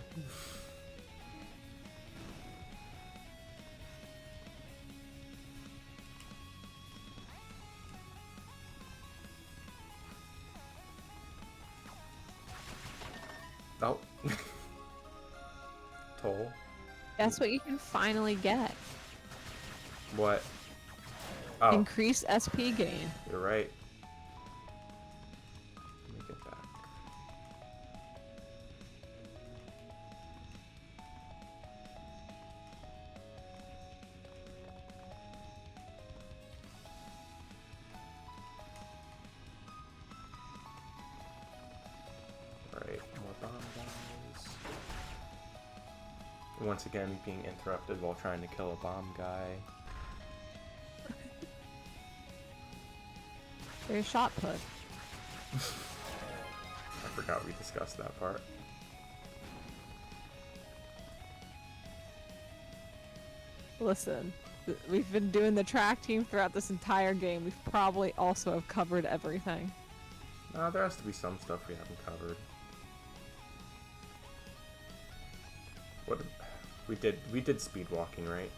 Oh. Toal? That's what you can finally get. What? Oh, Increase SP gain. you're right. Let me get back. Alright, more bomb guys. Once again, being interrupted while trying to kill a bomb guy. There's shot put. I forgot we discussed that part. Listen, We've been doing the track team throughout this entire game. We've probably also have covered everything. There has to be some stuff we haven't covered. What we did speed walking, right?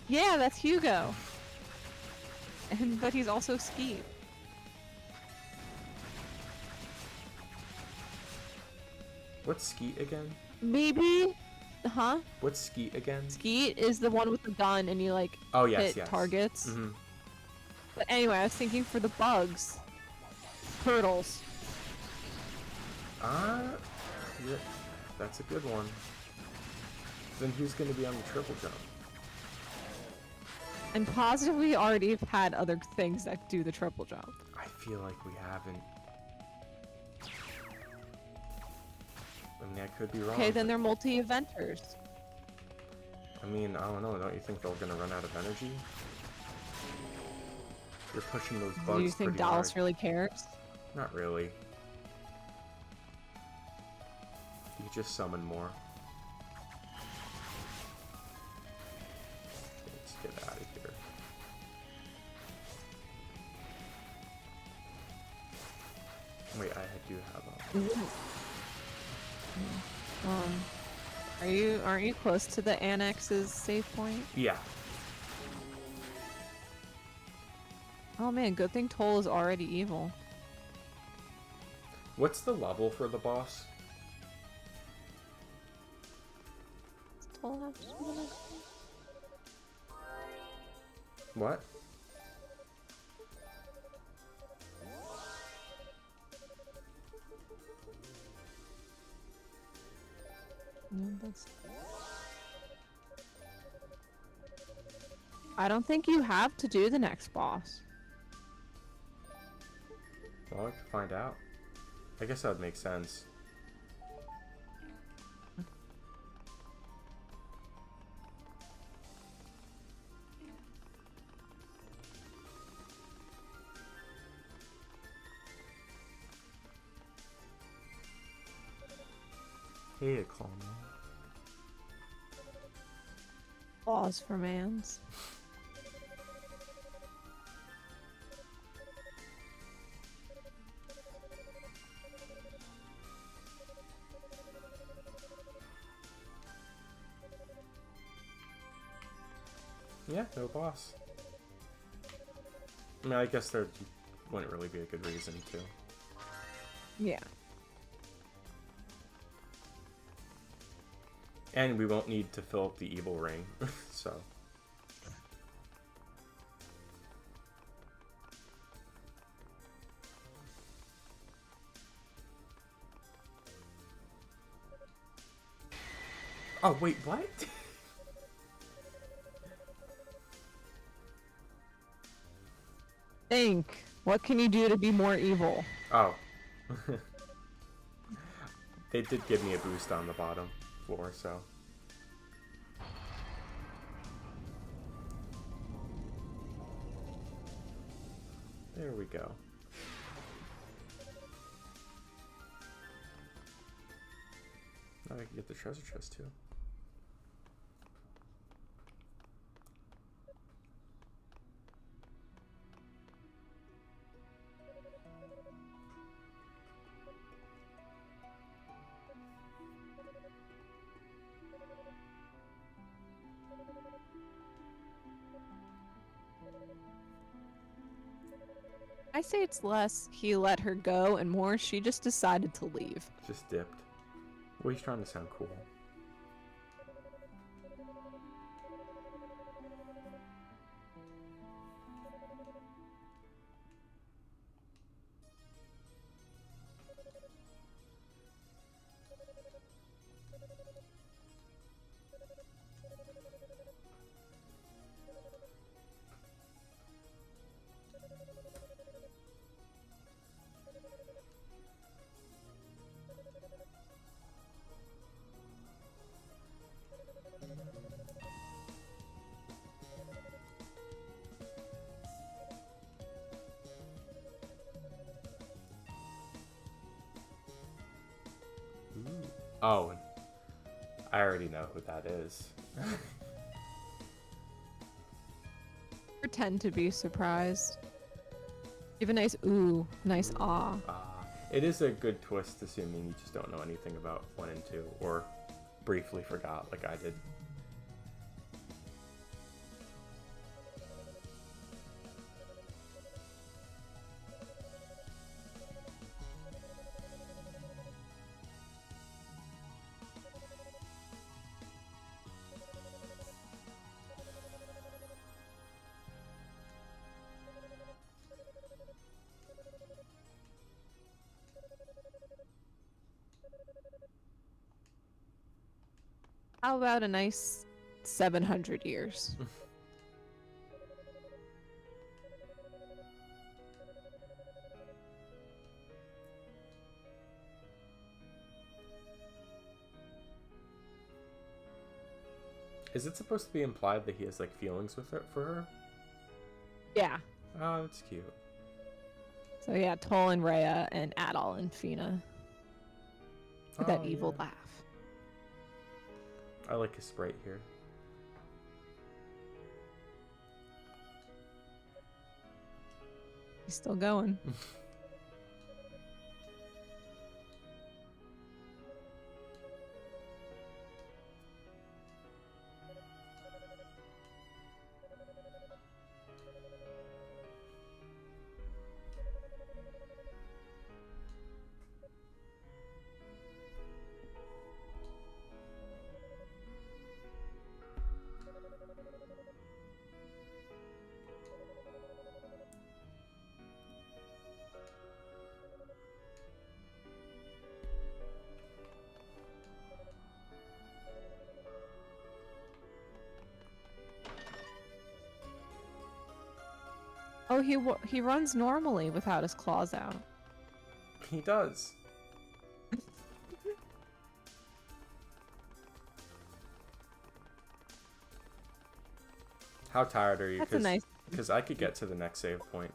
Yeah, that's Hugo. But he's also Skeet. What's Skeet again? Maybe, huh? What's Skeet again? Skeet is the one with the gun and you like Oh yes, hit yes. targets. Mm-hmm. But anyway, I was thinking for the bugs, turtles. Yeah, that's a good one. Then who's going to be on the triple jump? I'm positive we already have had other things that do the triple jump. I feel like we haven't. I mean, I could be wrong. Okay, then they're multi-eventers. I mean, I don't know. Don't you think they're going to run out of energy? You're pushing those bugs Do you think pretty Dallas hard. really cares? Not really. You just summon more. Let's get out of here. Wait, I do have a... Aren't you close to the Annex's save point? Yeah. Oh man, good thing Toal is already evil. What's the level for the boss? Does Toal have to- What? No, that's... I don't think you have to do the next boss. Well, I can find out. I guess that would make sense. Hey, call me. Laws for mans. Yeah, no boss. I mean, I guess there wouldn't really be a good reason to. Yeah. And we won't need to fill up the evil ring, so. Oh, wait, what? Think. What can you do to be more evil? Oh. They did give me a boost on the bottom floor, so. There we go. Now I can get the treasure chest too. I say it's less he let her go and more she just decided to leave. Just dipped. Well, he's trying to sound cool. Oh, I already know who that is. tend to be surprised. You have a nice ooh, nice ah. It is a good twist, assuming you just don't know anything about 1 and 2, or briefly forgot, like I did. How about a nice 700 years? Is it supposed to be implied that he has like feelings with her for her? Yeah. Oh, that's cute. So yeah, Toal and Rhea and Adal and Fina. With that Oh, evil yeah. laugh. I like his sprite here. He's still going. Oh, he runs normally without his claws out. He does. How tired are you? That's a nice. Because I could get to the next save point.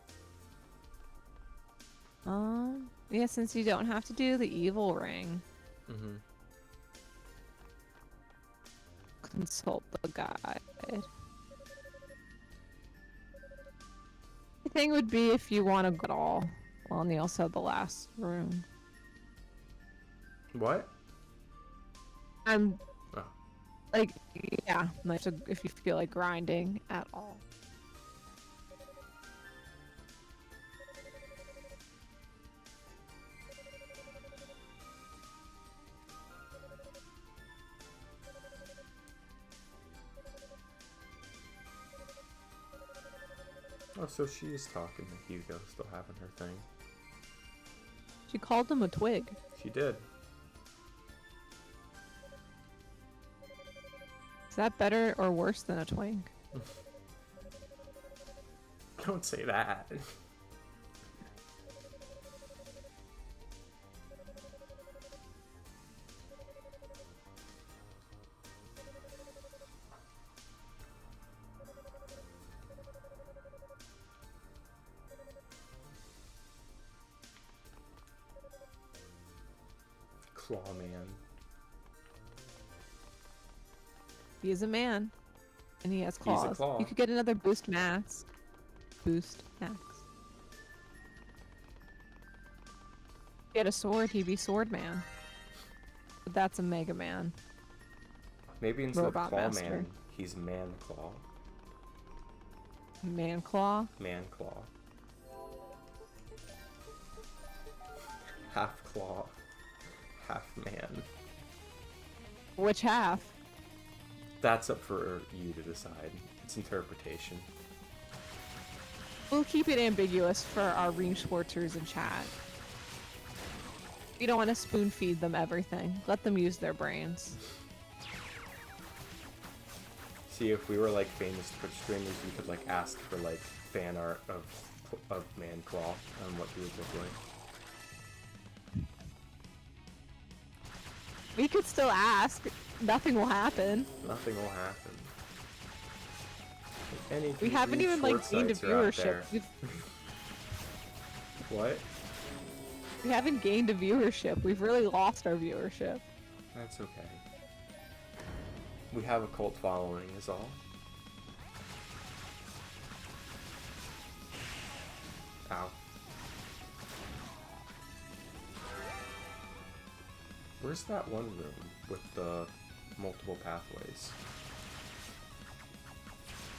Yeah, since you don't have to do the evil ring. Mm-hmm. Consult the guide. The thing would be if you want to go at all. Well, and you also have the last room. What? I'm Oh. like, yeah, like so if you feel like grinding at all. Oh, so she is talking to Hugo, still having her thing. She called him a twig. She did. Is that better or worse than a twink? Don't say that. Clawman. He is a man. And he has He's a claws. claw. You could get another boost max. Boost max. If he had a sword, he'd be Sword Man. But that's a Mega Man. Maybe instead of Robot Claw Master. Man, he's Man Claw. Man Claw. Man Claw. Half claw, half man. Which half? That's up for you to decide. It's interpretation. We'll keep it ambiguous for our Reem Schwartzers in chat. We don't want to spoon feed them everything. Let them use their brains. See, if we were like famous Twitch streamers, we could like ask for like fan art of Man Claw and what he would look like. We could still ask. Nothing will happen. Nothing will happen. If any We haven't Reed even like gained a Schwartzites are out viewership. there- We've, What? we haven't gained a viewership. We've really lost our viewership. That's okay. We have a cult following is all. Ow. Where's that one room with the multiple pathways?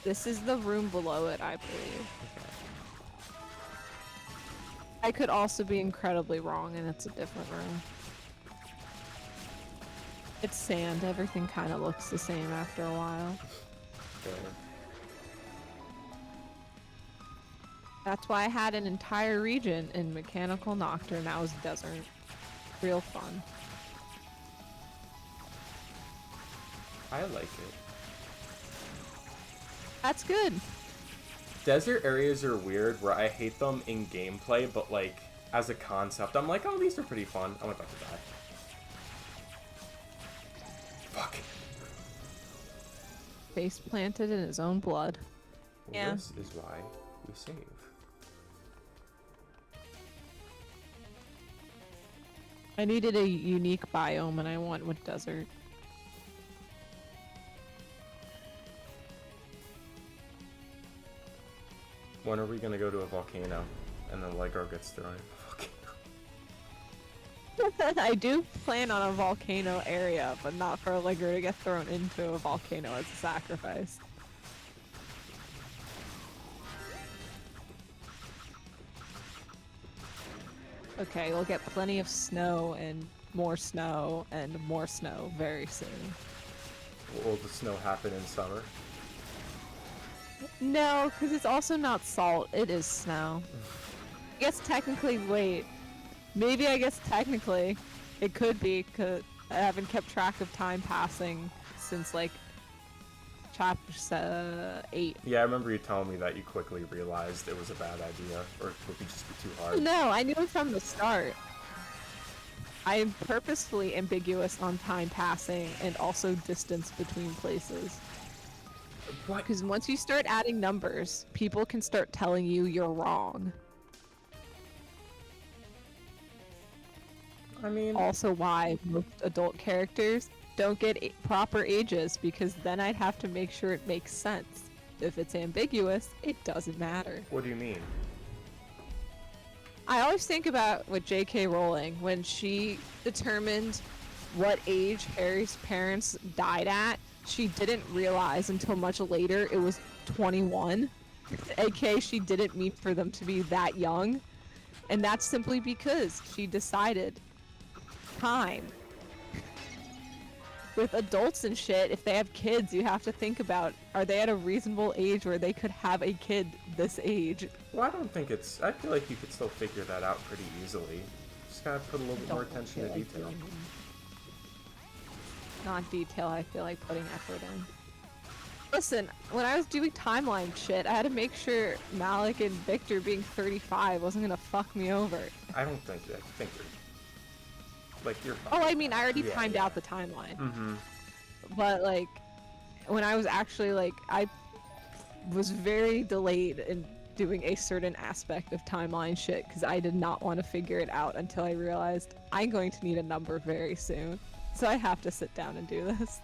This is the room below it, I believe. I could also be incredibly wrong and it's a different room. It's sand, everything kind of looks the same after a while. Fair. That's why I had an entire region in Mechanical Nocturne, now is desert. Real fun. I like it. That's good. Desert areas are weird where I hate them in gameplay, but like as a concept, I'm like, oh, these are pretty fun. I'm about to die. Fuck. Face planted in his own blood. Well, Yeah. this is why we save. I needed a unique biome and I went with desert. When are we gonna go to a volcano? And then Lego gets thrown in the volcano. I do plan on a volcano area, but not for a Ligger to get thrown into a volcano as a sacrifice. Okay, we'll get plenty of snow and more snow very soon. Will the snow happen in summer? No, because it's also not salt, it is snow. I guess technically, wait. Maybe I guess technically it could be, because I haven't kept track of time passing since like chapter 8. Yeah, I remember you telling me that you quickly realized it was a bad idea, or it would be just be too hard. No, I knew it from the start. I am purposefully ambiguous on time passing and also distance between places. What? Because once you start adding numbers, people can start telling you you're wrong. I mean, Also why most adult characters don't get proper ages, because then I'd have to make sure it makes sense. If it's ambiguous, it doesn't matter. what do you mean? I always think about with J.K. Rowling when she determined what age Harry's parents died at. She didn't realize until much later it was 21. aka she didn't mean for them to be that young. And that's simply because she decided time. With adults and shit, if they have kids, you have to think about, are they at a reasonable age where they could have a kid this age? Well, I don't think it's... I feel like you could still figure that out pretty easily. Just gotta put a little bit more attention to detail. Not detail, I feel like putting effort in. Listen, when I was doing timeline shit, I had to make sure Malik and Victor being 35 wasn't gonna fuck me over. I don't think that. I think you're... Like, you're fine. Oh, I mean, I already Yeah, timed yeah. out the timeline. Mm-hmm. But, like, when I was actually, like, I was very delayed in doing a certain aspect of timeline shit because I did not want to figure it out until I realized I'm going to need a number very soon. So I have to sit down and do this.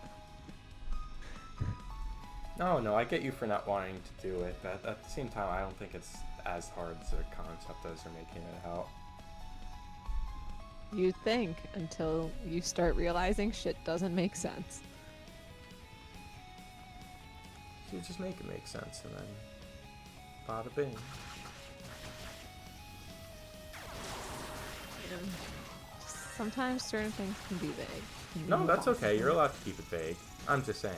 No, I get you for not wanting to do it, but at the same time, I don't think it's as hard as a concept as they're making it out. You'd think, until you start realizing shit doesn't make sense. So you just make it make sense, and then bada bing. Sometimes certain things can be vague. Can be No, that's okay. impossible. You're allowed to keep it vague. I'm just saying.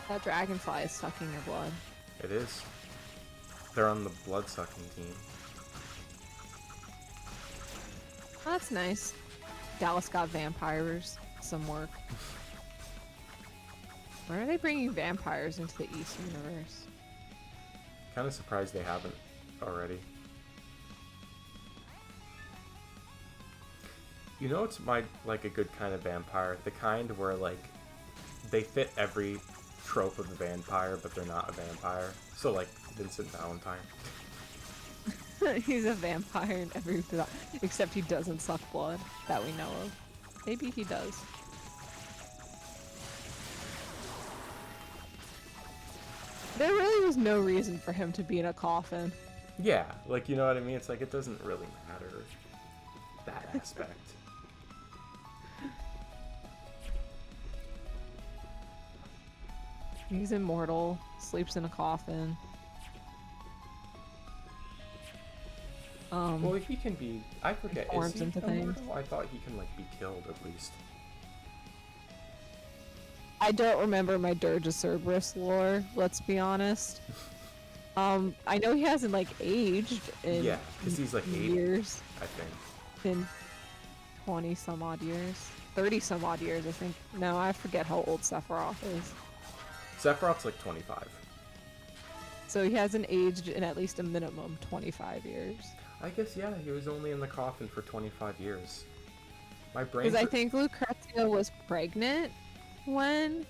That dragonfly is sucking your blood. It is. They're on the blood-sucking team. Oh, that's nice. Dallas got vampires. Some work. Why are they bringing vampires into the East universe? Kind of surprised they haven't already. You know, it's like a good kind of vampire. The kind where like they fit every trope of a vampire, but they're not a vampire. So like Vincent Valentine. He's a vampire in every except he doesn't suck blood that we know of. Maybe he does. There really there was no reason for him to be in a coffin. Yeah, like, you know what I mean? It's like, it doesn't really matter, that aspect. He's immortal, sleeps in a coffin. Well, he can be, I forget, is Forms he into immortal? things. I thought he can, like, be killed, at least. I don't remember my Dirge of Cerberus lore, let's be honest. I know he hasn't, like, aged in Yeah, because he's, like, 80, years. I think. In 20 some odd years. 30 some odd years, I think. No, I forget how old Sephiroth is. Sephiroth's, like, 25. So he hasn't aged in at least a minimum 25 years. I guess, yeah, he was only in the coffin for 25 years. My brain... Because I think Lucrezia was pregnant when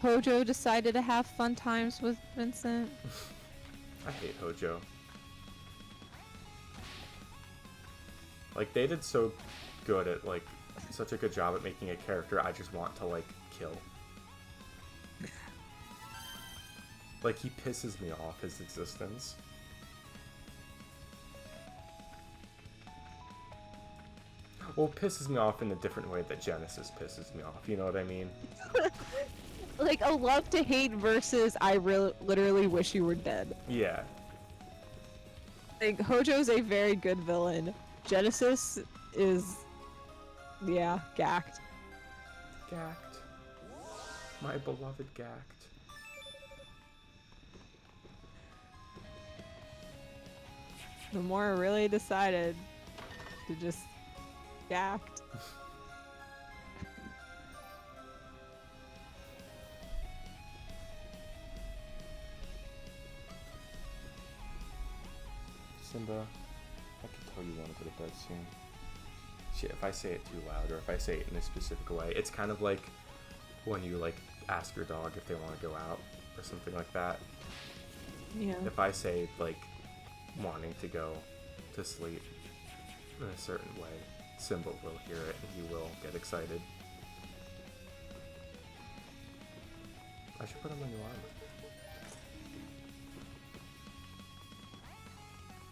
Hojo decided to have fun times with Vincent. I hate Hojo. Like, they did so good at, like, such a good job at making a character I just want to, like, kill. Like, he pisses me off, his existence. Well, pisses me off in a different way that Genesis pisses me off, you know what I mean? Like a love to hate versus I literally wish you were dead. Yeah. Like Hojo's a very good villain. Genesis is, yeah, gacked. Gacked. My beloved Gacked. The more I really decided to just gacked. Simba, I can tell you want to go to bed soon. Shit, if I say it too loud or if I say it in a specific way, it's kind of like when you like ask your dog if they want to go out or something like that. Yeah. If I say like wanting to go to sleep in a certain way, Simba will hear it and he will get excited. I should put on my new armor.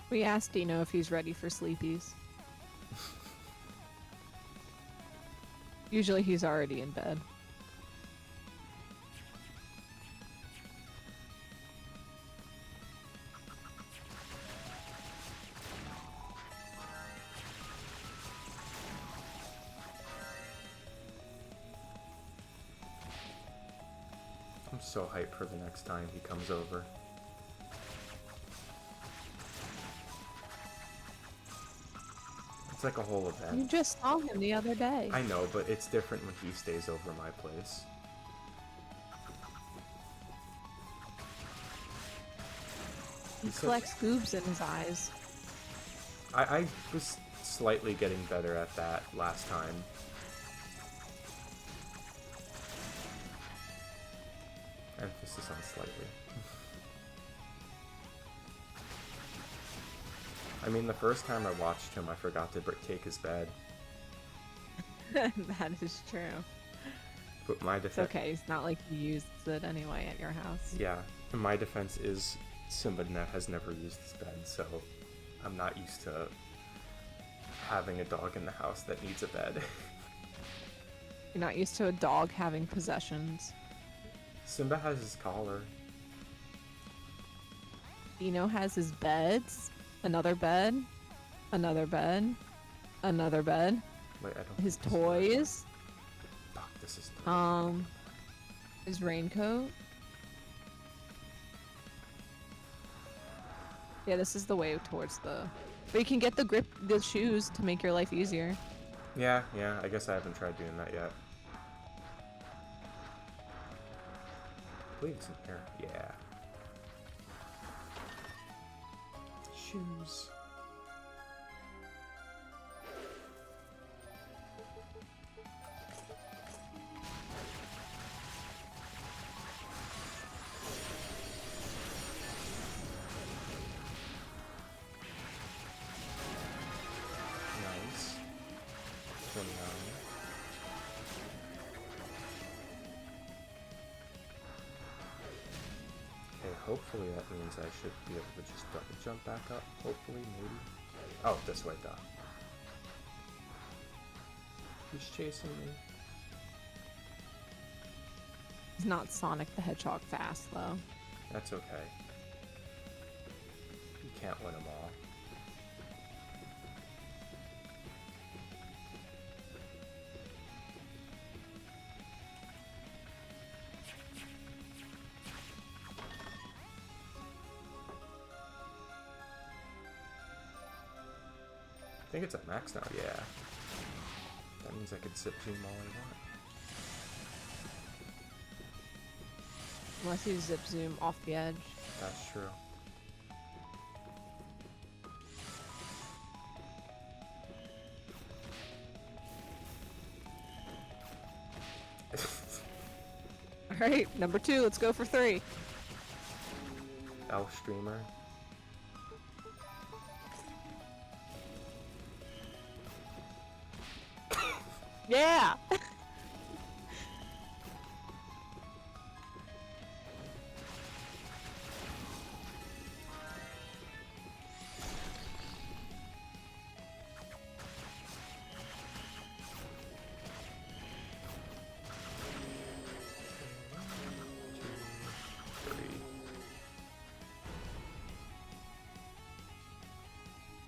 We asked Dino if he's ready for sleepies. Usually he's already in bed. I'm so hyped for the next time he comes over. It's like a whole event. You just saw him the other day. I know, but it's different when he stays over my place. He collects goobs in his eyes. I was slightly getting better at that last time. Emphasis on slightly. I mean, the first time I watched him, I forgot to take his bed. That is true. But my It's defense... okay, it's not like you used it anyway at your house. Yeah, and my defense is Simba has never used his bed, so I'm not used to having a dog in the house that needs a bed. You're not used to a dog having possessions. Simba has his collar. Dino has his beds, another bed, another bed, another bed, Wait, I don't his think this is the right one. toys, Fuck, this is the right one. his raincoat. Yeah, this is the way towards the... But you can get the shoes to make your life easier. Yeah, I guess I haven't tried doing that yet. I believe it's in here. Yeah. Shoes. Nice. 29. Okay, hopefully that means I should be able to just double jump back up. Hopefully, maybe. Oh, this way, duh. He's chasing me. He's not Sonic the Hedgehog fast, though. That's okay. You can't win them all. I think it's at max now, yeah. That means I could zip zoom all I want. Unless you zip zoom off the edge. That's true. Alright, number 2, let's go for 3. Elf streamer. Yeah!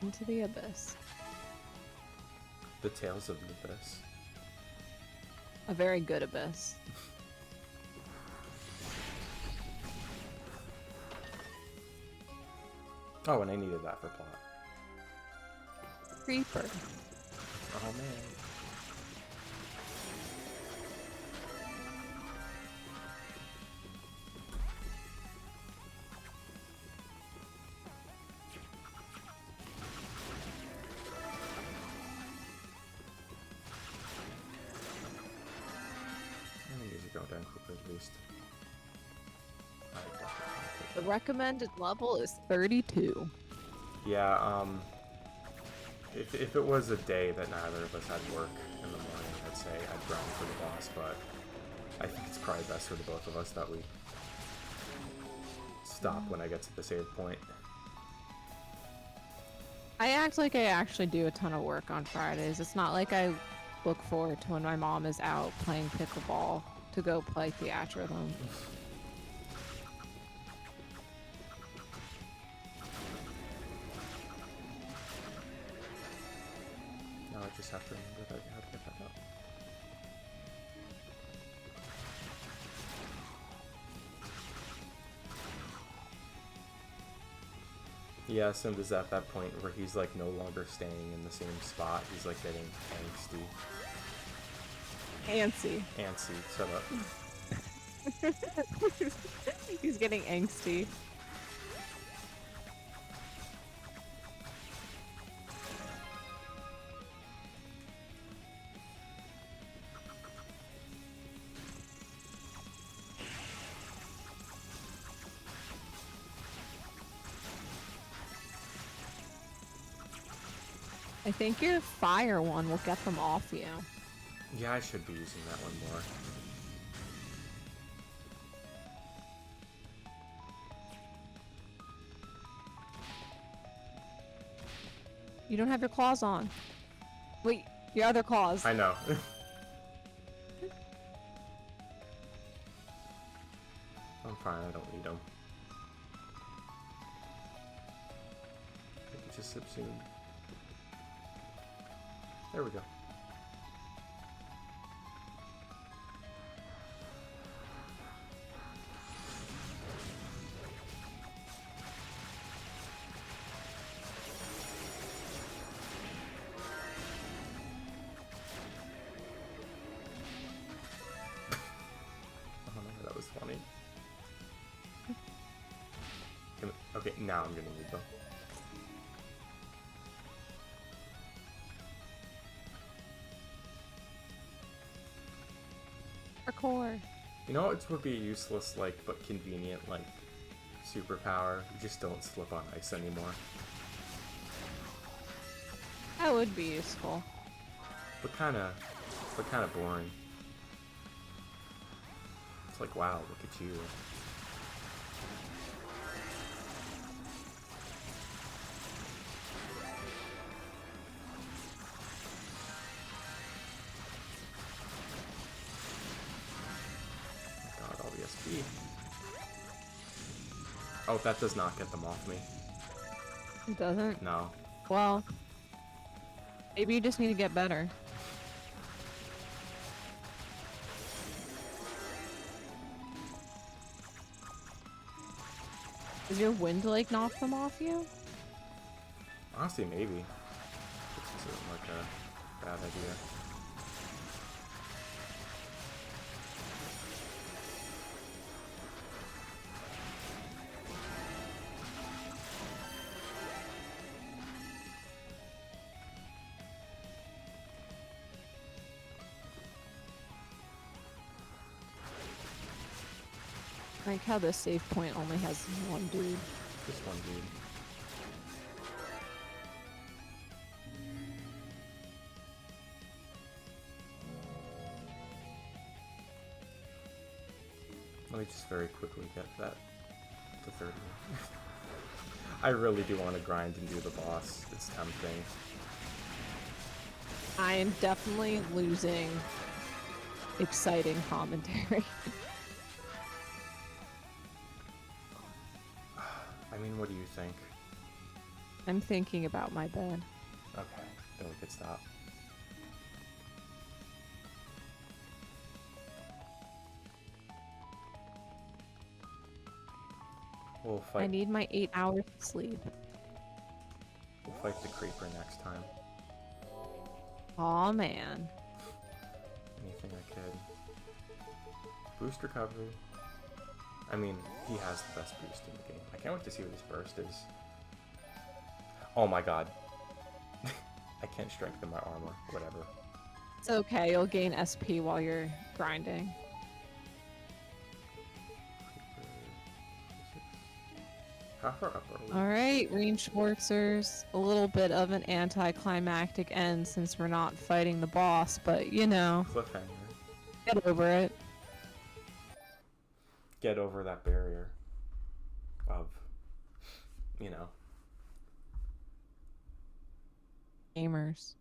Into the abyss. The Tales of the Abyss. A very good abyss. Oh, and I needed that for plot. Creeper. Oh man. Go down quickly at least. The recommended level is 32. Yeah, if it was a day that neither of us had work in the morning, I'd say I'd grind for the boss, but I think it's probably best for the both of us that we stop when I get to the save point. I act like I actually do a ton of work on Fridays. It's not like I look forward to when my mom is out playing pickleball to go play theatrhythm. Now I just have to remember that how to get back up. Yeah, Sim is at that point where he's like no longer staying in the same spot. He's like getting angsty. Antsy. Antsy, shut up. He's getting angsty. I think your fire one will get them off you. Yeah, I should be using that one more. You don't have your claws on. Wait, your other claws. I know. I'm fine, I don't need them. I can just sip soon. There we go. Funny. Okay, now I'm gonna need them. Parkour. You know what would be useless, like, but convenient, like, superpower? You just don't slip on ice anymore. That would be useful. But kinda boring. It's like, wow, look at you. ESP. Oh, that does not get them off me. It doesn't? No. Well, maybe you just need to get better. Does your wind like knock them off you? Honestly, maybe. This isn't like a bad idea. I like how this save point only has one dude. This one dude. Let me just very quickly get that to 30. I really do want to grind and do the boss. It's tempting. I am definitely losing exciting commentary. I mean, what do you think? I'm thinking about my bed. Okay, then we could stop. We'll I fight. need my 8 hours of sleep. We'll fight the creeper next time. Aw, man. Anything I could. Boost recovery. I mean, he has the best boost in the game. I can't wait to see what his burst is. Oh my god. I can't strengthen my armor. Whatever. It's okay, you'll gain SP while you're grinding. How far up are we? Alright, Reinforcers. A little bit of an anticlimactic end since we're not fighting the boss, but you know, Cliffhanger. get over it. Get over that barrier of, you know. Gamers.